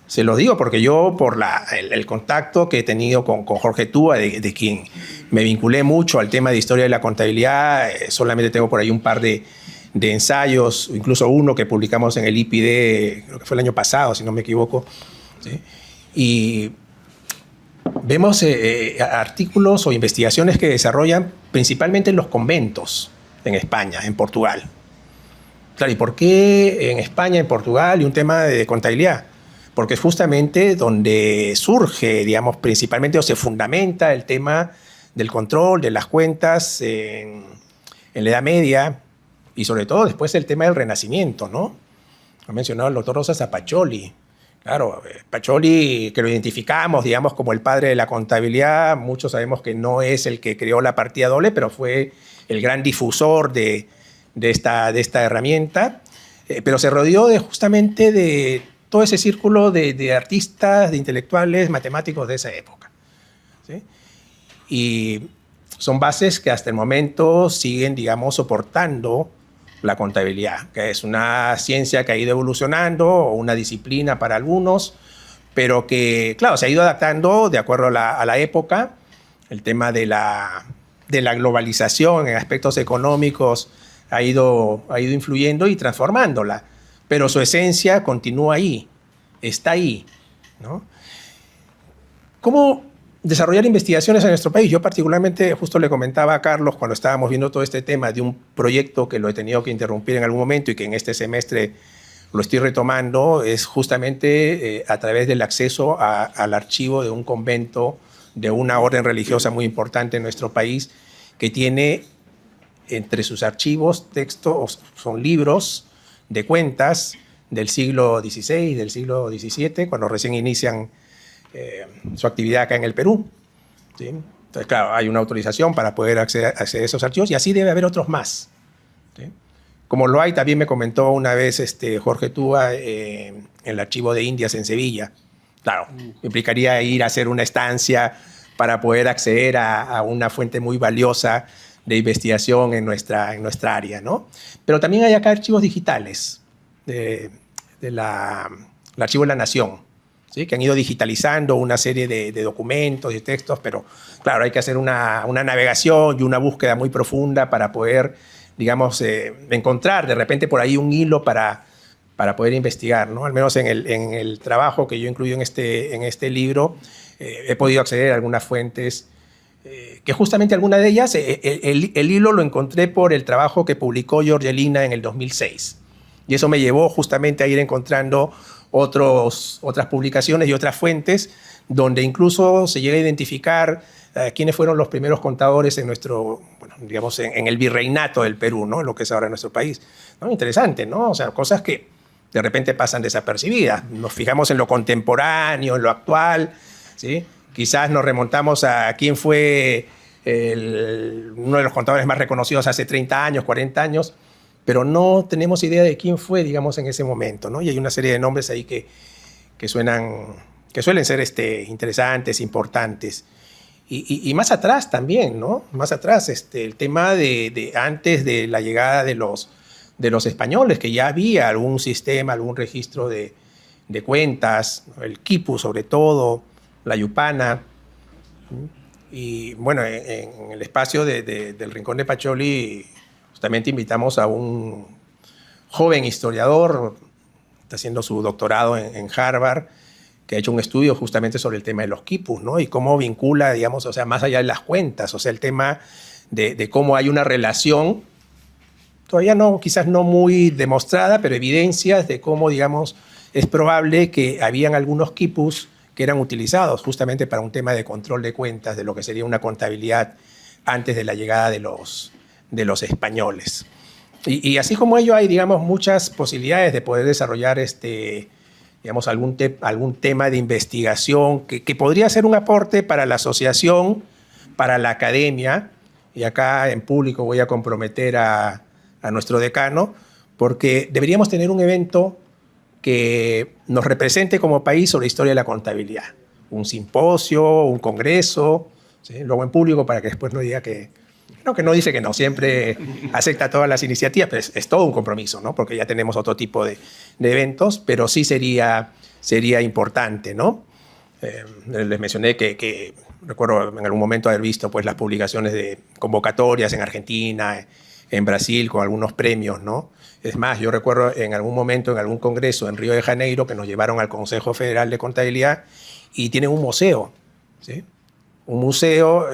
Se los digo porque yo, por el contacto que he tenido con Jorge Túa, de quien me vinculé mucho al tema de historia de la contabilidad, solamente tengo por ahí un par de ensayos, incluso uno que publicamos en el IPD, creo que fue el año pasado, si no me equivoco, ¿sí? Y vemos artículos o investigaciones que desarrollan principalmente en los conventos en España, en Portugal. Claro, ¿y por qué en España, en Portugal, y un tema de contabilidad? Porque es justamente donde surge, digamos, principalmente o se fundamenta el tema del control de las cuentas en la Edad Media y sobre todo después el tema del Renacimiento, ¿no? Ha mencionado el doctor Rosas a Pacioli. Claro, Pacioli, que lo identificamos, digamos, como el padre de la contabilidad, muchos sabemos que no es el que creó la partida doble, pero fue el gran difusor de esta herramienta, pero se rodeó justamente de todo ese círculo de artistas, de intelectuales, matemáticos de esa época, ¿sí? Y son bases que hasta el momento siguen, digamos, soportando la contabilidad, que es una ciencia que ha ido evolucionando, o una disciplina para algunos, pero que, claro, se ha ido adaptando de acuerdo a la época. El tema de la globalización en aspectos económicos ha ido influyendo y transformándola, pero su esencia continúa ahí, está ahí, ¿no? ¿Cómo desarrollar investigaciones en nuestro país? Yo particularmente, justo le comentaba a Carlos cuando estábamos viendo todo este tema de un proyecto que lo he tenido que interrumpir en algún momento y que en este semestre lo estoy retomando, es justamente a través del acceso al archivo de un convento, de una orden religiosa muy importante en nuestro país, que tiene entre sus archivos textos, son libros de cuentas del siglo XVI, del siglo XVII, cuando recién inician su actividad acá en el Perú, ¿sí? Entonces, claro, hay una autorización para poder acceder a esos archivos y así debe haber otros más, ¿sí? Como lo hay, también me comentó una vez Jorge Túa en el archivo de Indias en Sevilla. Claro, implicaría ir a hacer una estancia para poder acceder a una fuente muy valiosa de investigación en nuestra área, ¿no? Pero también hay acá archivos digitales, del Archivo de la Nación, ¿sí? Que han ido digitalizando una serie de documentos y textos, pero claro, hay que hacer una navegación y una búsqueda muy profunda para poder, digamos, encontrar de repente por ahí un hilo para poder investigar, ¿no? Al menos en el trabajo que yo incluyo en este libro, he podido acceder a algunas fuentes que justamente alguna de ellas, el hilo lo encontré por el trabajo que publicó Jorgelina en el 2006. Y eso me llevó justamente a ir encontrando otras publicaciones y otras fuentes donde incluso se llega a identificar quiénes fueron los primeros contadores en nuestro, bueno, digamos, en el virreinato del Perú, ¿no? Lo que es ahora nuestro país, ¿no? Interesante, ¿no? O sea, cosas que de repente pasan desapercibidas. Nos fijamos en lo contemporáneo, en lo actual, ¿sí? Quizás nos remontamos a quién fue uno de los contadores más reconocidos hace 30 años, 40 años, pero no tenemos idea de quién fue, digamos, en ese momento, ¿no? Y hay una serie de nombres ahí que suelen ser interesantes, importantes. Y más atrás también, ¿no? Más atrás, el tema de antes de la llegada de los españoles, que ya había algún sistema, algún registro de cuentas, el quipu sobre todo, la yupana. Y bueno, en el espacio del Rincón de Pacholi, justamente invitamos a un joven historiador, está haciendo su doctorado en Harvard, que ha hecho un estudio justamente sobre el tema de los quipus, ¿no? Y cómo vincula, digamos, o sea, más allá de las cuentas, o sea, el tema de cómo hay una relación, todavía no, quizás no muy demostrada, pero evidencias de cómo, digamos, es probable que habían algunos quipus que eran utilizados justamente para un tema de control de cuentas, de lo que sería una contabilidad antes de la llegada de los españoles. Y así como ello hay, digamos, muchas posibilidades de poder desarrollar digamos, algún tema de investigación que podría ser un aporte para la asociación, para la academia, y acá en público voy a comprometer a nuestro decano, porque deberíamos tener un evento que nos represente como país sobre la historia de la contabilidad. Un simposio, un congreso, ¿sí? Luego en público para que después no diga que no dice que no, siempre acepta todas las iniciativas, pero es todo un compromiso, ¿no? Porque ya tenemos otro tipo de eventos, pero sí sería importante, ¿no? Les mencioné que recuerdo en algún momento haber visto pues, las publicaciones de convocatorias en Argentina, en Brasil, con algunos premios, ¿no? Es más, yo recuerdo en algún momento, en algún congreso en Río de Janeiro, que nos llevaron al Consejo Federal de Contabilidad y tienen un museo, ¿sí? Un museo,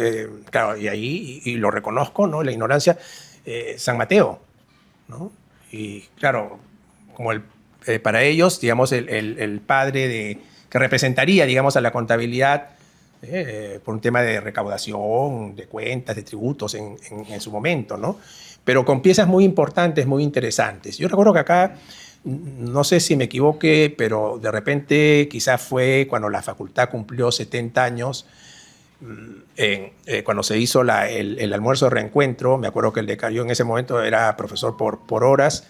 claro, y ahí, y lo reconozco, ¿no? La ignorancia, San Mateo, ¿no? Y claro, como para ellos, digamos, el padre que representaría, digamos, a la contabilidad por un tema de recaudación, de cuentas, de tributos en su momento, ¿no? Pero con piezas muy importantes, muy interesantes. Yo recuerdo que acá, no sé si me equivoqué, pero de repente quizás fue cuando la facultad cumplió 70 años, cuando se hizo el almuerzo de reencuentro. Me acuerdo que el decano en ese momento era profesor por horas,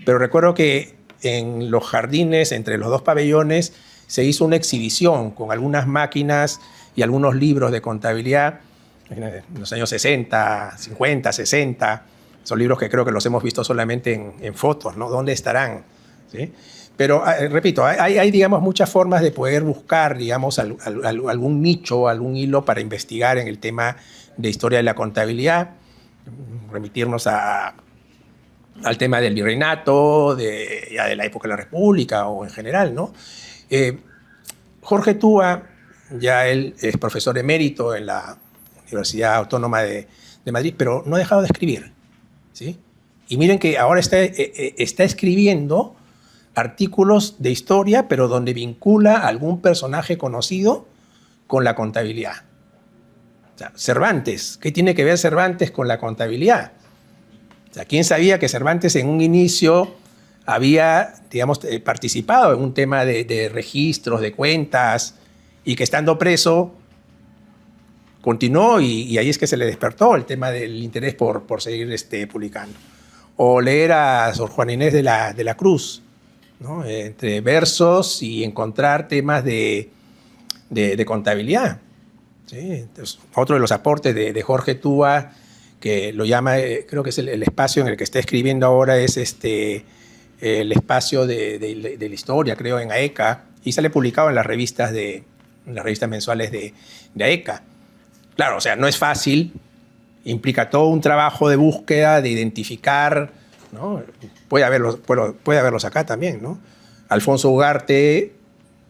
pero recuerdo que en los jardines, entre los dos pabellones, se hizo una exhibición con algunas máquinas y algunos libros de contabilidad en los años 60, 50, 60. Son libros que creo que los hemos visto solamente en fotos, ¿no? ¿Dónde estarán? ¿Sí? Pero, repito, hay, digamos, muchas formas de poder buscar, digamos, algún nicho, algún hilo para investigar en el tema de historia de la contabilidad, remitirnos al tema del virreinato, ya de la época de la República o en general, ¿no? Jorge Túa, ya él es profesor emérito en la Universidad Autónoma de Madrid, pero no ha dejado de escribir, ¿sí? Y miren que ahora está escribiendo artículos de historia, pero donde vincula a algún personaje conocido con la contabilidad. O sea, Cervantes, ¿qué tiene que ver Cervantes con la contabilidad? O sea, ¿quién sabía que Cervantes en un inicio había, digamos, participado en un tema de registros, de cuentas, y que estando preso continuó y ahí es que se le despertó el tema del interés por seguir publicando? O leer a Sor Juana Inés de la Cruz, ¿no? Entre versos y encontrar temas de contabilidad, ¿sí? Entonces, otro de los aportes de Jorge Túa, que lo llama, creo que es el espacio en el que está escribiendo ahora, es el espacio de la historia, creo, en AECA, y sale publicado en las revistas mensuales de AECA. Claro, o sea, no es fácil, implica todo un trabajo de búsqueda, de identificar, ¿no? Puede haberlos acá también, ¿no? Alfonso Ugarte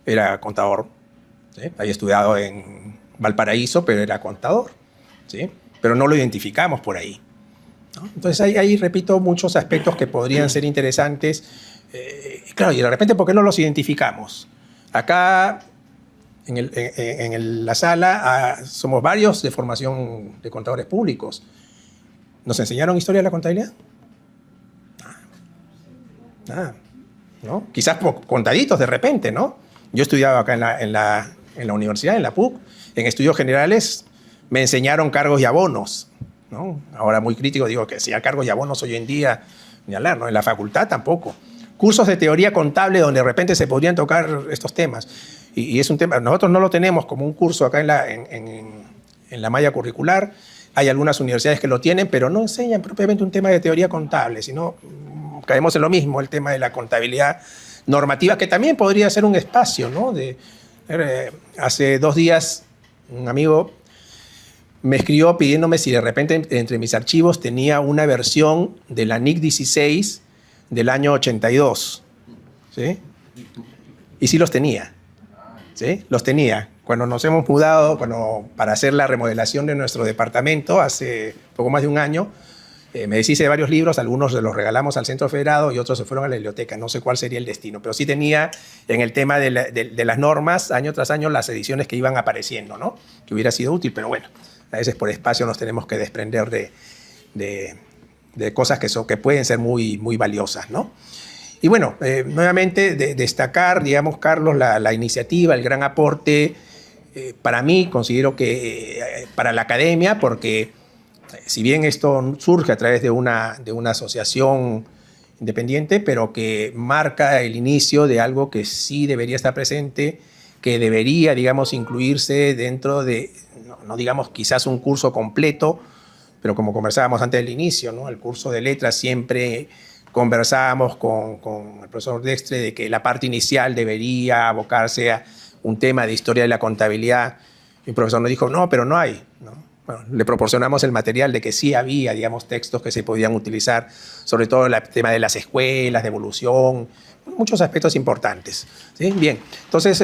era contador, ¿sí? Había estudiado en Valparaíso, pero era contador, ¿sí? Pero no lo identificamos por ahí, ¿no? Entonces ahí repito, muchos aspectos que podrían ser interesantes. Claro, y de repente, ¿por qué no los identificamos? Acá, en la sala, somos varios de formación de contadores públicos. ¿Nos enseñaron historia de la contabilidad? Nada, ¿no? Quizás contaditos de repente, ¿no? Yo estudiaba acá en la universidad, en la PUC, en estudios generales me enseñaron cargos y abonos, ¿no? Ahora muy crítico digo que si hay cargos y abonos hoy en día, ni hablar, ¿no? En la facultad tampoco. Cursos de teoría contable donde de repente se podrían tocar estos temas. Y es un tema, nosotros no lo tenemos como un curso acá en la malla curricular. Hay algunas universidades que lo tienen, pero no enseñan propiamente un tema de teoría contable, sino caemos en lo mismo, el tema de la contabilidad normativa, que también podría ser un espacio, ¿no? Hace 2 días un amigo me escribió pidiéndome si de repente entre mis archivos tenía una versión de la NIC 16 del año 82, ¿sí? Y sí los tenía, ¿sí? Los tenía. Cuando nos hemos mudado, para hacer la remodelación de nuestro departamento hace poco más de un año, me deshice de varios libros, algunos los regalamos al Centro Federado y otros se fueron a la biblioteca. No sé cuál sería el destino, pero sí tenía en el tema de las normas, año tras año, las ediciones que iban apareciendo, ¿no? Que hubiera sido útil, pero bueno, a veces por espacio nos tenemos que desprender de cosas que pueden ser muy, muy valiosas, ¿no? Y bueno, nuevamente destacar, digamos, Carlos, la iniciativa, el gran aporte, para mí, considero que para la academia, porque si bien esto surge a través de una asociación independiente, pero que marca el inicio de algo que sí debería estar presente, que debería, digamos, incluirse dentro de, no digamos quizás un curso completo, pero como conversábamos antes del inicio, ¿no? El curso de letras siempre conversábamos con el profesor Dextre de que la parte inicial debería abocarse a un tema de historia de la contabilidad. Y el profesor nos dijo, no, pero no hay, ¿no? Bueno, le proporcionamos el material de que sí había, digamos, textos que se podían utilizar, sobre todo el tema de las escuelas, de evolución, muchos aspectos importantes, ¿sí? Bien, entonces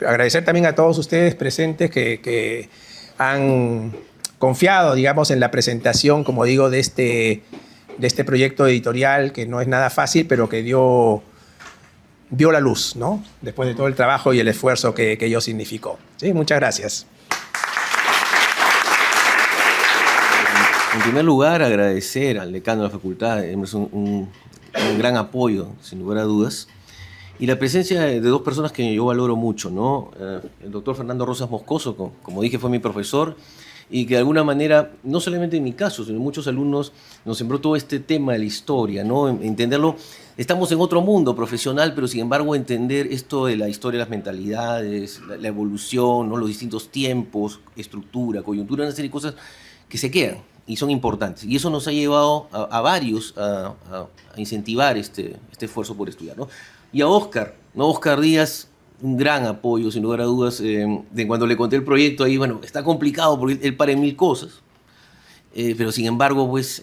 agradecer también a todos ustedes presentes que han confiado, digamos, en la presentación, como digo, de este proyecto editorial que no es nada fácil, pero que vio la luz, ¿no? Después de todo el trabajo y el esfuerzo que ello significó. ¿Sí? Muchas gracias. En primer lugar, agradecer al decano de la facultad, es un gran apoyo, sin lugar a dudas, y la presencia de 2 personas que yo valoro mucho, ¿no? El doctor Fernando Rosas Moscoso, como dije, fue mi profesor, y que de alguna manera, no solamente en mi caso, sino en muchos alumnos, nos sembró todo este tema de la historia, ¿no? Entenderlo, estamos en otro mundo profesional, pero sin embargo entender esto de la historia de las mentalidades, la evolución, ¿no? Los distintos tiempos, estructura, coyuntura, una serie de cosas que se quedan y son importantes. Y eso nos ha llevado a varios a incentivar este esfuerzo por estudiar, ¿no? Y a Oscar, ¿no? Oscar Díaz, un gran apoyo, sin lugar a dudas. De cuando le conté el proyecto ahí, bueno, está complicado porque él para en 1000 cosas, pero sin embargo, pues,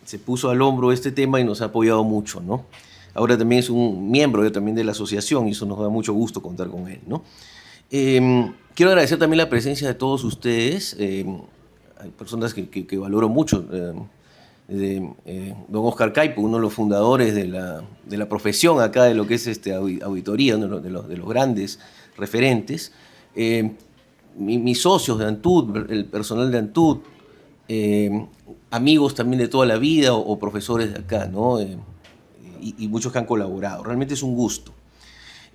se puso al hombro este tema y nos ha apoyado mucho, ¿no? Ahora también es un miembro también de la asociación y eso nos da mucho gusto contar con él, ¿no? Quiero agradecer también la presencia de todos ustedes. Hay personas que valoro mucho. Don Oscar Caipo, uno de los fundadores de la profesión acá de lo que es auditoría, uno de los grandes referentes. Mis socios de ANTUD, el personal de ANTUD, amigos también de toda la vida o profesores de acá, ¿no? Y muchos que han colaborado. Realmente es un gusto.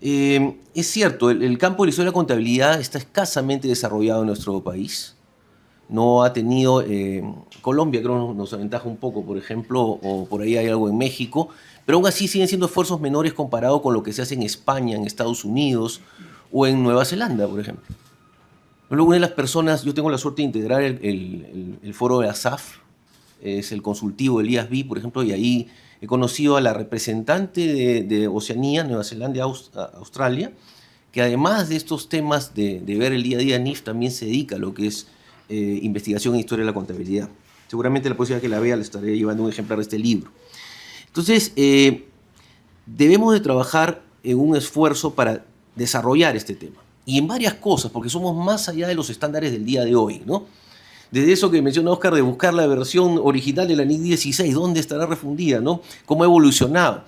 Es cierto, el campo de la historia de la contabilidad está escasamente desarrollado en nuestro país. No ha tenido, Colombia creo nos aventaja un poco, por ejemplo, o por ahí hay algo en México, pero aún así siguen siendo esfuerzos menores comparado con lo que se hace en España, en Estados Unidos o en Nueva Zelanda, por ejemplo. Luego una de las personas, yo tengo la suerte de integrar el foro de ASAF, es el consultivo del IASB, por ejemplo, y ahí he conocido a la representante de Oceanía, Nueva Zelanda y Australia, que además de estos temas de ver el día a día en NIF, también se dedica a lo que es investigación e historia de la contabilidad. Seguramente la próxima vez que la vea le estaré llevando un ejemplar de este libro. Entonces, debemos de trabajar en un esfuerzo para desarrollar este tema. Y en varias cosas, porque somos más allá de los estándares del día de hoy, ¿no? Desde eso que menciona Oscar de buscar la versión original de la NIC 16, ¿dónde estará refundida, no? ¿Cómo ha evolucionado?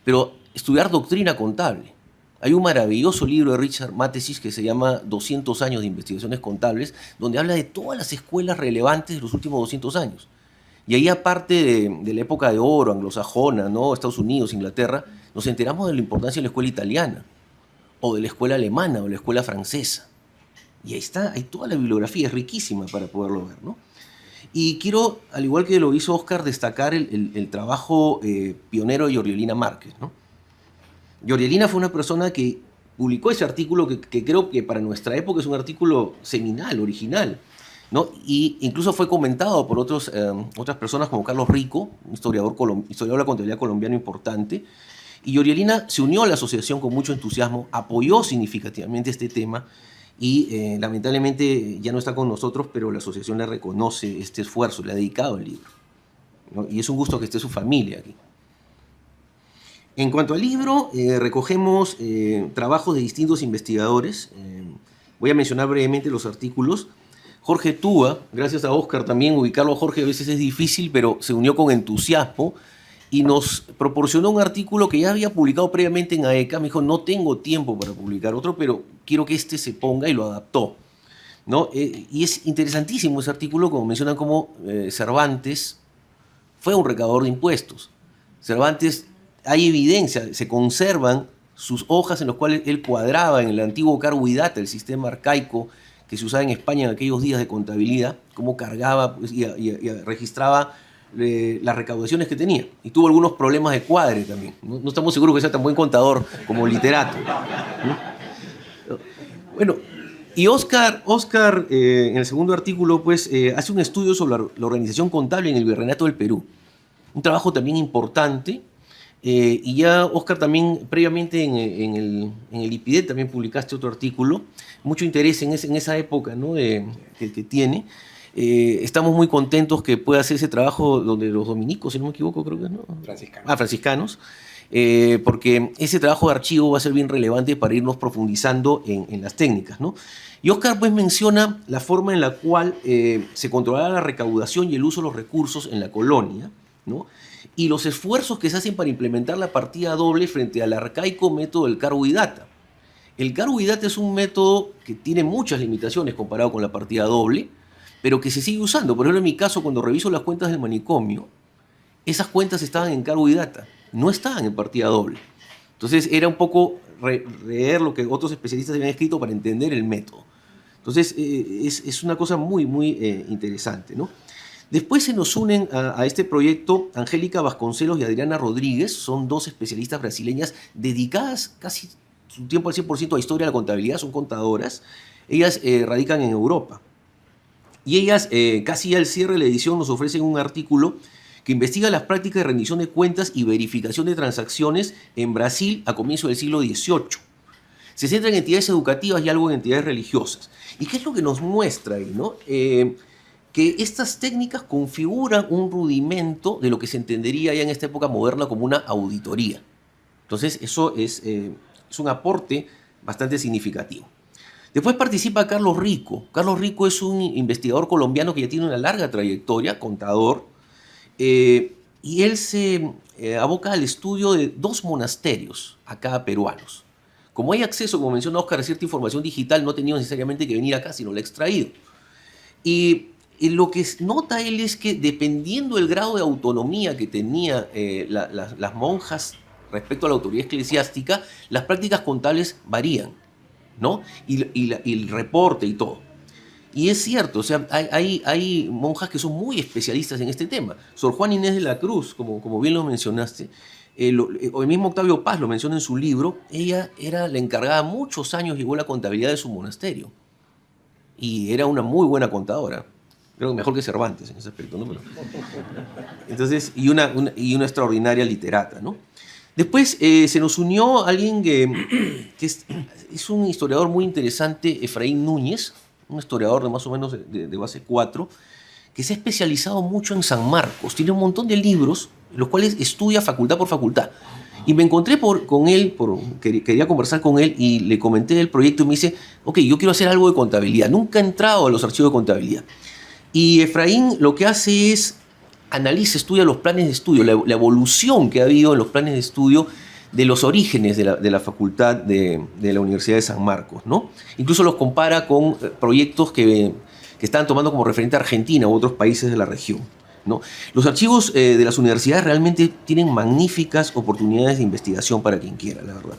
Pero estudiar doctrina contable. Hay un maravilloso libro de Richard Mathesis que se llama 200 años de investigaciones contables, donde habla de todas las escuelas relevantes de los últimos 200 años. Y ahí, aparte de la época de oro anglosajona, ¿no? Estados Unidos, Inglaterra, nos enteramos de la importancia de la escuela italiana, o de la escuela alemana, o la escuela francesa. Y ahí está, hay toda la bibliografía, es riquísima para poderlo ver, ¿no? Y quiero, al igual que lo hizo Oscar, destacar el trabajo pionero de Giorgiolina Márquez, ¿no? Giorgiolina fue una persona que publicó ese artículo que creo que para nuestra época es un artículo seminal, original, ¿no? Y incluso fue comentado por otras personas como Carlos Rico, un historiador de la contabilidad colombiano importante. Y Giorgiolina se unió a la asociación con mucho entusiasmo, apoyó significativamente este tema y lamentablemente ya no está con nosotros, pero la asociación le reconoce este esfuerzo, le ha dedicado el libro, ¿no? Y es un gusto que esté su familia aquí. En cuanto al libro, recogemos trabajos de distintos investigadores. Voy a mencionar brevemente los artículos. Jorge Túa, gracias a Oscar también, ubicarlo a Jorge a veces es difícil, pero se unió con entusiasmo y nos proporcionó un artículo que ya había publicado previamente en AECA. Me dijo, no tengo tiempo para publicar otro, pero quiero que este se ponga, y lo adaptó, ¿no? Y es interesantísimo ese artículo, como mencionan, como Cervantes fue un recaudador de impuestos. Cervantes, hay evidencia, se conservan sus hojas en las cuales él cuadraba en el antiguo cargo y data, el sistema arcaico que se usaba en España en aquellos días de contabilidad, cómo cargaba pues, y registraba las recaudaciones que tenía. Y tuvo algunos problemas de cuadre también. No estamos seguros que sea tan buen contador como literato, ¿no? Bueno, y Oscar en el segundo artículo, pues, hace un estudio sobre la organización contable en el Virreinato del Perú. Un trabajo también importante. Y ya, Oscar, también previamente en el IPIDET también publicaste otro artículo. Mucho interés en esa época, ¿no? que tiene. Estamos muy contentos que pueda hacer ese trabajo donde los dominicos, si no me equivoco, creo que no. Franciscanos. Porque ese trabajo de archivo va a ser bien relevante para irnos profundizando en las técnicas, ¿no? Y Oscar pues menciona la forma en la cual se controlaba la recaudación y el uso de los recursos en la colonia, ¿no? Y los esfuerzos que se hacen para implementar la partida doble frente al arcaico método del cargo y data. El cargo y data es un método que tiene muchas limitaciones comparado con la partida doble, pero que se sigue usando. Por ejemplo, en mi caso, cuando reviso las cuentas del manicomio, esas cuentas estaban en cargo y data, no estaban en partida doble. Entonces era un poco leer lo que otros especialistas habían escrito para entender el método. Entonces es una cosa muy, muy interesante, ¿no? Después se nos unen a este proyecto Angélica Vasconcelos y Adriana Rodríguez, son dos especialistas brasileñas dedicadas casi su tiempo al 100% a historia de la contabilidad, son contadoras. Ellas radican en Europa. Y ellas, casi al cierre de la edición, nos ofrecen un artículo que investiga las prácticas de rendición de cuentas y verificación de transacciones en Brasil a comienzos del siglo XVIII. Se centra en entidades educativas y algo en entidades religiosas. ¿Y qué es lo que nos muestra ahí, no? Que estas técnicas configuran un rudimento de lo que se entendería ya en esta época moderna como una auditoría. Entonces, eso es un aporte bastante significativo. Después participa Carlos Rico. Carlos Rico es un investigador colombiano que ya tiene una larga trayectoria, contador, y él se aboca al estudio de dos monasterios acá peruanos. Como hay acceso, como menciona Oscar, a cierta información digital, no ha tenido necesariamente que venir acá, sino la ha extraído. Y lo que nota él es que dependiendo del grado de autonomía que tenía las monjas respecto a la autoridad eclesiástica, las prácticas contables varían, ¿no? Y el reporte y todo. Y es cierto, o sea, hay monjas que son muy especialistas en este tema. Sor Juana Inés de la Cruz, como bien lo mencionaste, el mismo Octavio Paz lo menciona en su libro, ella era la encargada muchos años, llevó la contabilidad de su monasterio. Y era una muy buena contadora. Creo que mejor que Cervantes en ese aspecto, ¿no? Entonces, y una extraordinaria literata, ¿no? Después se nos unió alguien que es un historiador muy interesante, Efraín Núñez, un historiador de más o menos de base 4, que se ha especializado mucho en San Marcos. Tiene un montón de libros, los cuales estudia facultad por facultad. Y me encontré con él, quería conversar con él y le comenté el proyecto y me dice, ok, yo quiero hacer algo de contabilidad. Nunca he entrado a los archivos de contabilidad. Y Efraín lo que hace es estudia los planes de estudio, la evolución que ha habido en los planes de estudio de los orígenes de la facultad de la Universidad de San Marcos, ¿no? Incluso los compara con proyectos que están tomando como referente a Argentina u otros países de la región, ¿no? Los archivos de las universidades realmente tienen magníficas oportunidades de investigación para quien quiera, la verdad.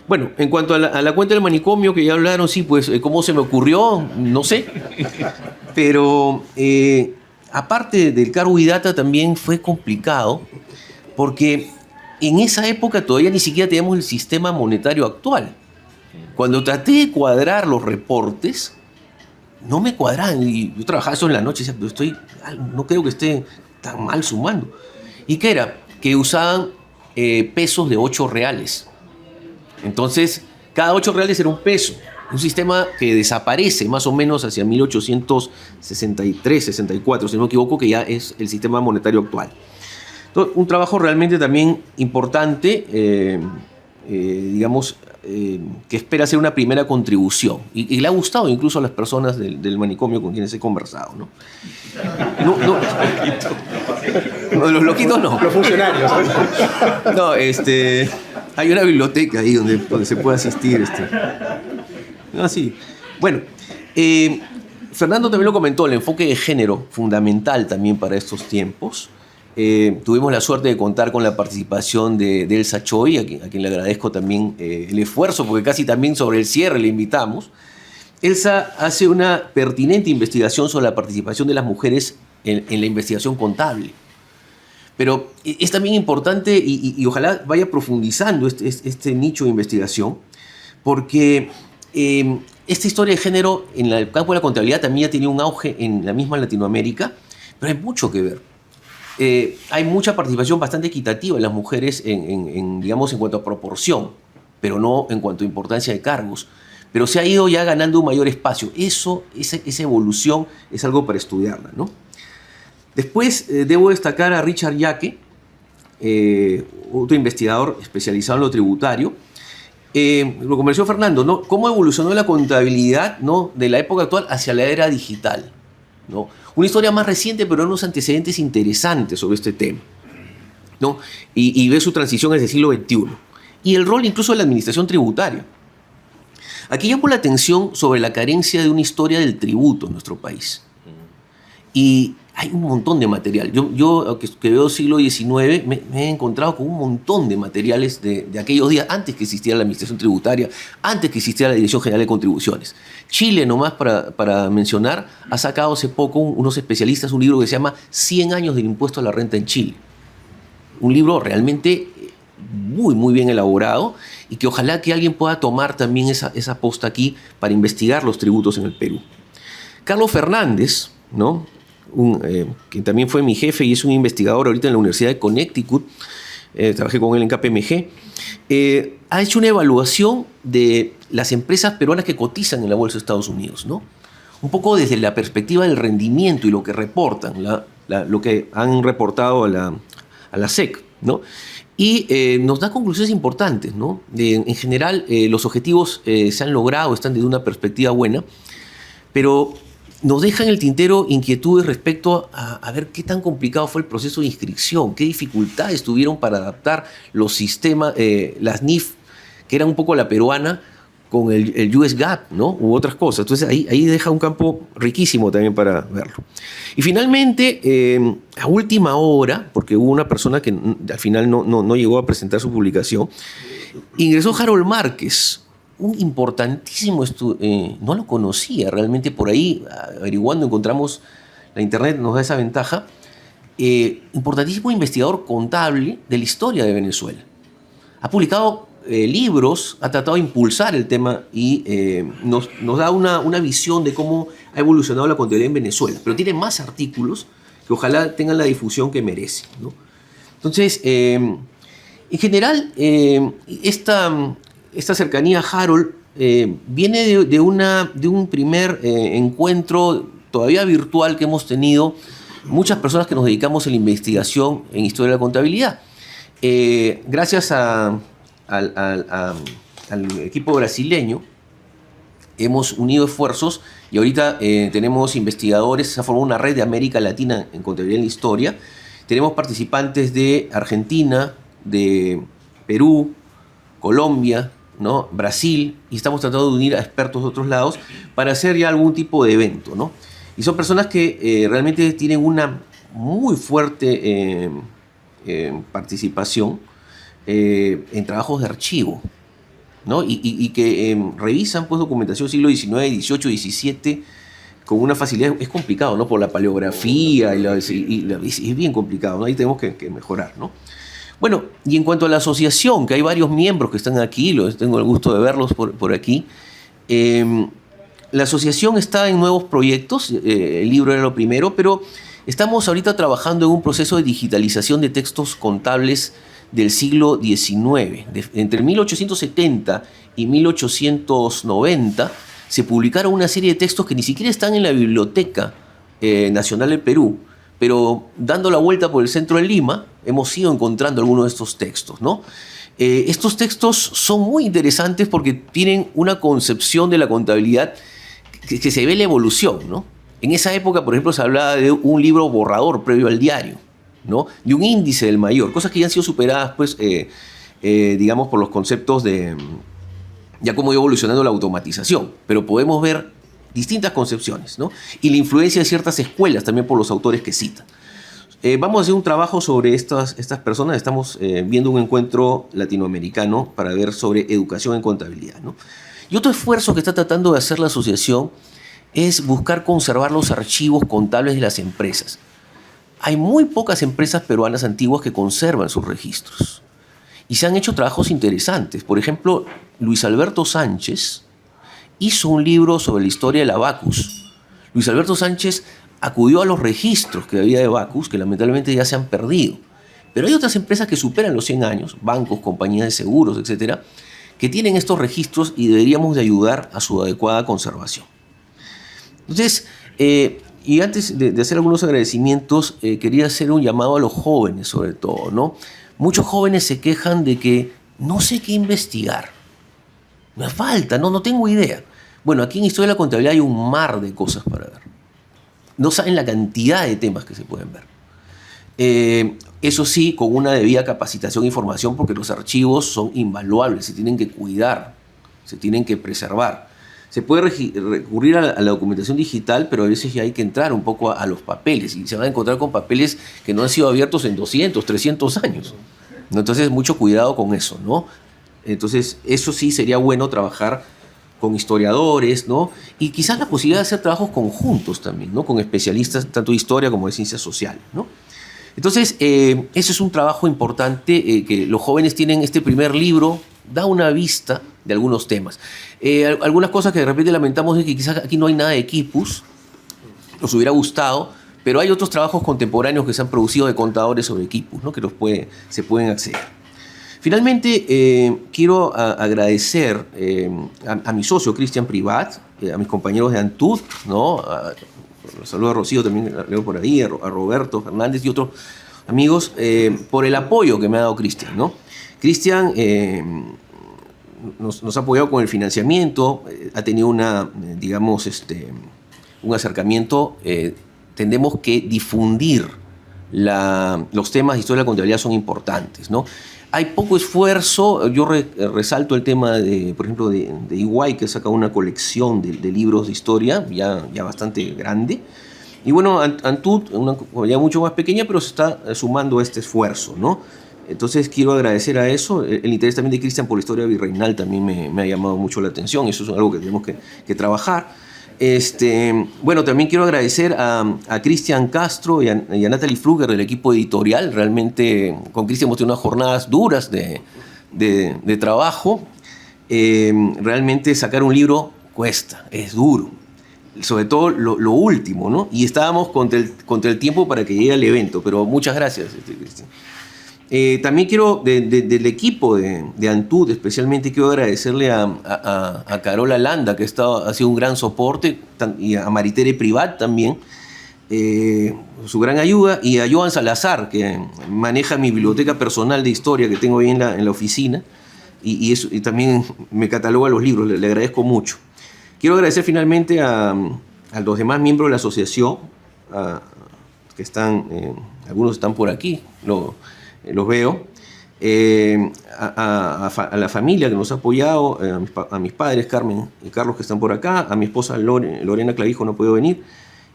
Bueno, en cuanto a la cuenta del manicomio que ya hablaron, sí, pues cómo se me ocurrió, no sé, pero aparte del cargo IDATA también fue complicado porque en esa época todavía ni siquiera teníamos el sistema monetario actual. Cuando traté de cuadrar los reportes, no me cuadraban. Y yo trabajaba eso en la noche y decía, pero no creo que esté tan mal sumando. ¿Y qué era? Que usaban pesos de 8 reales. Entonces, cada 8 reales era un peso. Un sistema que desaparece más o menos hacia 1863, 64, si no me equivoco, que ya es el sistema monetario actual. Entonces, un trabajo realmente también importante, digamos, que espera hacer una primera contribución. Y le ha gustado incluso a las personas del manicomio con quienes he conversado, ¿no? No, los loquitos no. Los funcionarios. No, hay una biblioteca ahí donde se puede asistir. No, sí. Bueno, Fernando también lo comentó, el enfoque de género, fundamental también para estos tiempos. Tuvimos la suerte de contar con la participación de Elsa Choi, a quien le agradezco también el esfuerzo, porque casi también sobre el cierre le invitamos. Elsa hace una pertinente investigación sobre la participación de las mujeres en la investigación contable. Pero es también importante, y ojalá vaya profundizando este nicho de investigación, porque esta historia de género en el campo de la contabilidad también ha tenido un auge en la misma Latinoamérica, pero hay mucho que ver. Hay mucha participación bastante equitativa de las mujeres digamos, en cuanto a proporción, pero no en cuanto a importancia de cargos. Pero se ha ido ya ganando un mayor espacio. Esa evolución es algo para estudiarla, ¿no? Después debo destacar a Richard Yaque, otro investigador especializado en lo tributario. Lo conversó Fernando, ¿no? Cómo evolucionó la contabilidad, ¿no?, de la época actual hacia la era digital, ¿no? Una historia más reciente, pero unos antecedentes interesantes sobre este tema, ¿no? Y ve su transición hacia el siglo XXI. Y el rol incluso de la administración tributaria. Aquí llamo la atención sobre la carencia de una historia del tributo en nuestro país. Y hay un montón de material. Yo que veo siglo XIX, me he encontrado con un montón de materiales de aquellos días, antes que existiera la administración tributaria, antes que existiera la Dirección General de Contribuciones. Chile, nomás para mencionar, ha sacado hace poco unos especialistas un libro que se llama 100 años del impuesto a la renta en Chile. Un libro realmente muy, muy bien elaborado y que ojalá que alguien pueda tomar también esa posta aquí para investigar los tributos en el Perú. Carlos Fernández, ¿no?, quien también fue mi jefe y es un investigador ahorita en la Universidad de Connecticut, trabajé con él en KPMG, ha hecho una evaluación de las empresas peruanas que cotizan en la Bolsa de Estados Unidos, ¿no? Un poco desde la perspectiva del rendimiento y lo que reportan, lo que han reportado a la SEC, ¿no? Y nos da conclusiones importantes, ¿no? En general, los objetivos se han logrado, están desde una perspectiva buena, pero nos dejan el tintero inquietudes respecto a ver qué tan complicado fue el proceso de inscripción, qué dificultades tuvieron para adaptar los sistemas, las NIF, que eran un poco la peruana, con el US GAAP, ¿no?, u otras cosas. Entonces ahí deja un campo riquísimo también para verlo. Y finalmente, a última hora, porque hubo una persona que al final no llegó a presentar su publicación, ingresó Harold Márquez, un importantísimo no lo conocía realmente, por ahí averiguando encontramos, la internet nos da esa ventaja, importantísimo investigador contable de la historia de Venezuela. Ha publicado libros ha tratado de impulsar el tema y nos da una visión de cómo ha evolucionado la contabilidad en Venezuela. Pero tiene más artículos que ojalá tengan la difusión que merecen, ¿no? Entonces, en general, esta cercanía a Harold viene de un primer encuentro todavía virtual que hemos tenido muchas personas que nos dedicamos a la investigación en historia de la contabilidad. Gracias al equipo brasileño hemos unido esfuerzos y ahorita tenemos investigadores, se ha formado una red de América Latina en contabilidad en la historia. Tenemos participantes de Argentina, de Perú, Colombia, ¿no? Brasil, y estamos tratando de unir a expertos de otros lados para hacer ya algún tipo de evento, ¿no? Y son personas que realmente tienen una muy fuerte participación en trabajos de archivo, ¿no? Y que revisan pues, documentación siglo XIX, XVIII, XVII con una facilidad. Es complicado, ¿no? Por la paleografía es bien complicado, ¿no? Ahí tenemos que mejorar, ¿no? Bueno, y en cuanto a la asociación, que hay varios miembros que están aquí, tengo el gusto de verlos por aquí. La asociación está en nuevos proyectos, el libro era lo primero, pero estamos ahorita trabajando en un proceso de digitalización de textos contables del siglo XIX. Entre 1870 y 1890 se publicaron una serie de textos que ni siquiera están en la Biblioteca Nacional del Perú, pero dando la vuelta por el centro de Lima hemos ido encontrando algunos de estos textos, ¿no? Estos textos son muy interesantes porque tienen una concepción de la contabilidad que se ve la evolución, ¿no? En esa época, por ejemplo, se hablaba de un libro borrador previo al diario, ¿no? De un índice del mayor, cosas que ya han sido superadas, pues, digamos, por los conceptos de ya cómo ha ido evolucionando la automatización, pero podemos ver distintas concepciones, ¿no? Y la influencia de ciertas escuelas también por los autores que citan. Vamos a hacer un trabajo sobre estas personas. Estamos viendo un encuentro latinoamericano para ver sobre educación en contabilidad, ¿no? Y otro esfuerzo que está tratando de hacer la asociación es buscar conservar los archivos contables de las empresas. Hay muy pocas empresas peruanas antiguas que conservan sus registros. Y se han hecho trabajos interesantes. Por ejemplo, Luis Alberto Sánchez hizo un libro sobre la historia del Abacus. Luis Alberto Sánchez acudió a los registros que había de Abacus, que lamentablemente ya se han perdido. Pero hay otras empresas que superan los 100 años, bancos, compañías de seguros, etcétera, que tienen estos registros y deberíamos de ayudar a su adecuada conservación. Entonces, y antes de hacer algunos agradecimientos, quería hacer un llamado a los jóvenes, sobre todo, ¿no? Muchos jóvenes se quejan de que no sé qué investigar. Me falta, no tengo idea. Bueno, aquí en Historia de la Contabilidad hay un mar de cosas para ver. No saben la cantidad de temas que se pueden ver. Eso sí, con una debida capacitación e información, porque los archivos son invaluables, se tienen que cuidar, se tienen que preservar. Se puede recurrir a la documentación digital, pero a veces ya hay que entrar un poco a los papeles, y se van a encontrar con papeles que no han sido abiertos en 200, 300 años. Entonces, mucho cuidado con eso, ¿no? Entonces, eso sí sería bueno trabajar con historiadores, ¿no? Y quizás la posibilidad de hacer trabajos conjuntos también, ¿no? Con especialistas tanto de historia como de ciencias sociales, ¿no? Entonces, ese es un trabajo importante, que los jóvenes tienen este primer libro, da una vista de algunos temas. Algunas cosas que de repente lamentamos es que quizás aquí no hay nada de quipus, nos hubiera gustado, pero hay otros trabajos contemporáneos que se han producido de contadores sobre quipus, ¿no? Que se pueden acceder. Finalmente, quiero agradecer a mi socio Cristian Privat, a mis compañeros de Antud, ¿no? Saludo a Rocío, también leo por ahí, a Roberto Fernández y otros amigos, por el apoyo que me ha dado Cristian, ¿no? Cristian nos ha apoyado con el financiamiento, ha tenido un acercamiento. Tenemos que difundir los temas de historia de la contabilidad, son importantes, ¿no? Hay poco esfuerzo. Yo resalto el tema, por ejemplo, de Iguay, que saca una colección de libros de historia ya bastante grande. Y bueno, Antud, una compañía mucho más pequeña, pero se está sumando a este esfuerzo, ¿no? Entonces quiero agradecer a eso. El interés también de Cristian por la historia virreinal también me ha llamado mucho la atención. Eso es algo que tenemos que trabajar. Bueno, también quiero agradecer a Cristian Castro y a Natalie Fruger del equipo editorial. Realmente con Cristian hemos tenido unas jornadas duras de de trabajo. Realmente sacar un libro cuesta, es duro. Sobre todo lo último, ¿no? Y estábamos contra el tiempo para que llegue al evento, pero muchas gracias, Cristian. También quiero, del equipo de Antud, especialmente quiero agradecerle a Carola Landa, que ha sido un gran soporte, y a Maritere Privat también, su gran ayuda, y a Joan Salazar, que maneja mi biblioteca personal de historia que tengo ahí en la oficina, y también me cataloga los libros, le agradezco mucho. Quiero agradecer finalmente a los demás miembros de la asociación, que están, algunos están por aquí, los veo, a la familia que nos ha apoyado, a mis padres, Carmen y Carlos, que están por acá, a mi esposa Lorena Clavijo, no pudo venir,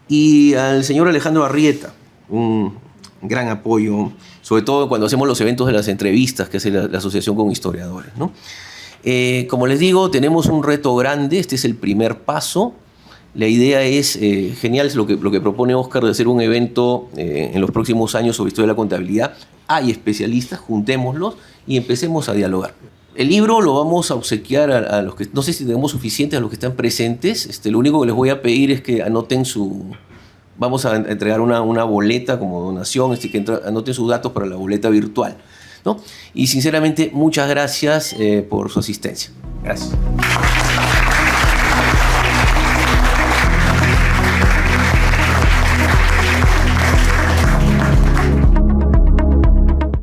y al señor Alejandro Arrieta, un gran apoyo, sobre todo cuando hacemos los eventos de las entrevistas que hace la asociación con historiadores, ¿no? Como les digo, tenemos un reto grande, este es el primer paso. La idea es, genial es lo que propone Oscar de hacer un evento en los próximos años sobre historia de la contabilidad. Hay especialistas, juntémoslos y empecemos a dialogar. El libro lo vamos a obsequiar a los que, no sé si tenemos suficientes a los que están presentes. Lo único que les voy a pedir es que anoten vamos a entregar una boleta como donación, que anoten sus datos para la boleta virtual, ¿no? Y sinceramente, muchas gracias por su asistencia. Gracias.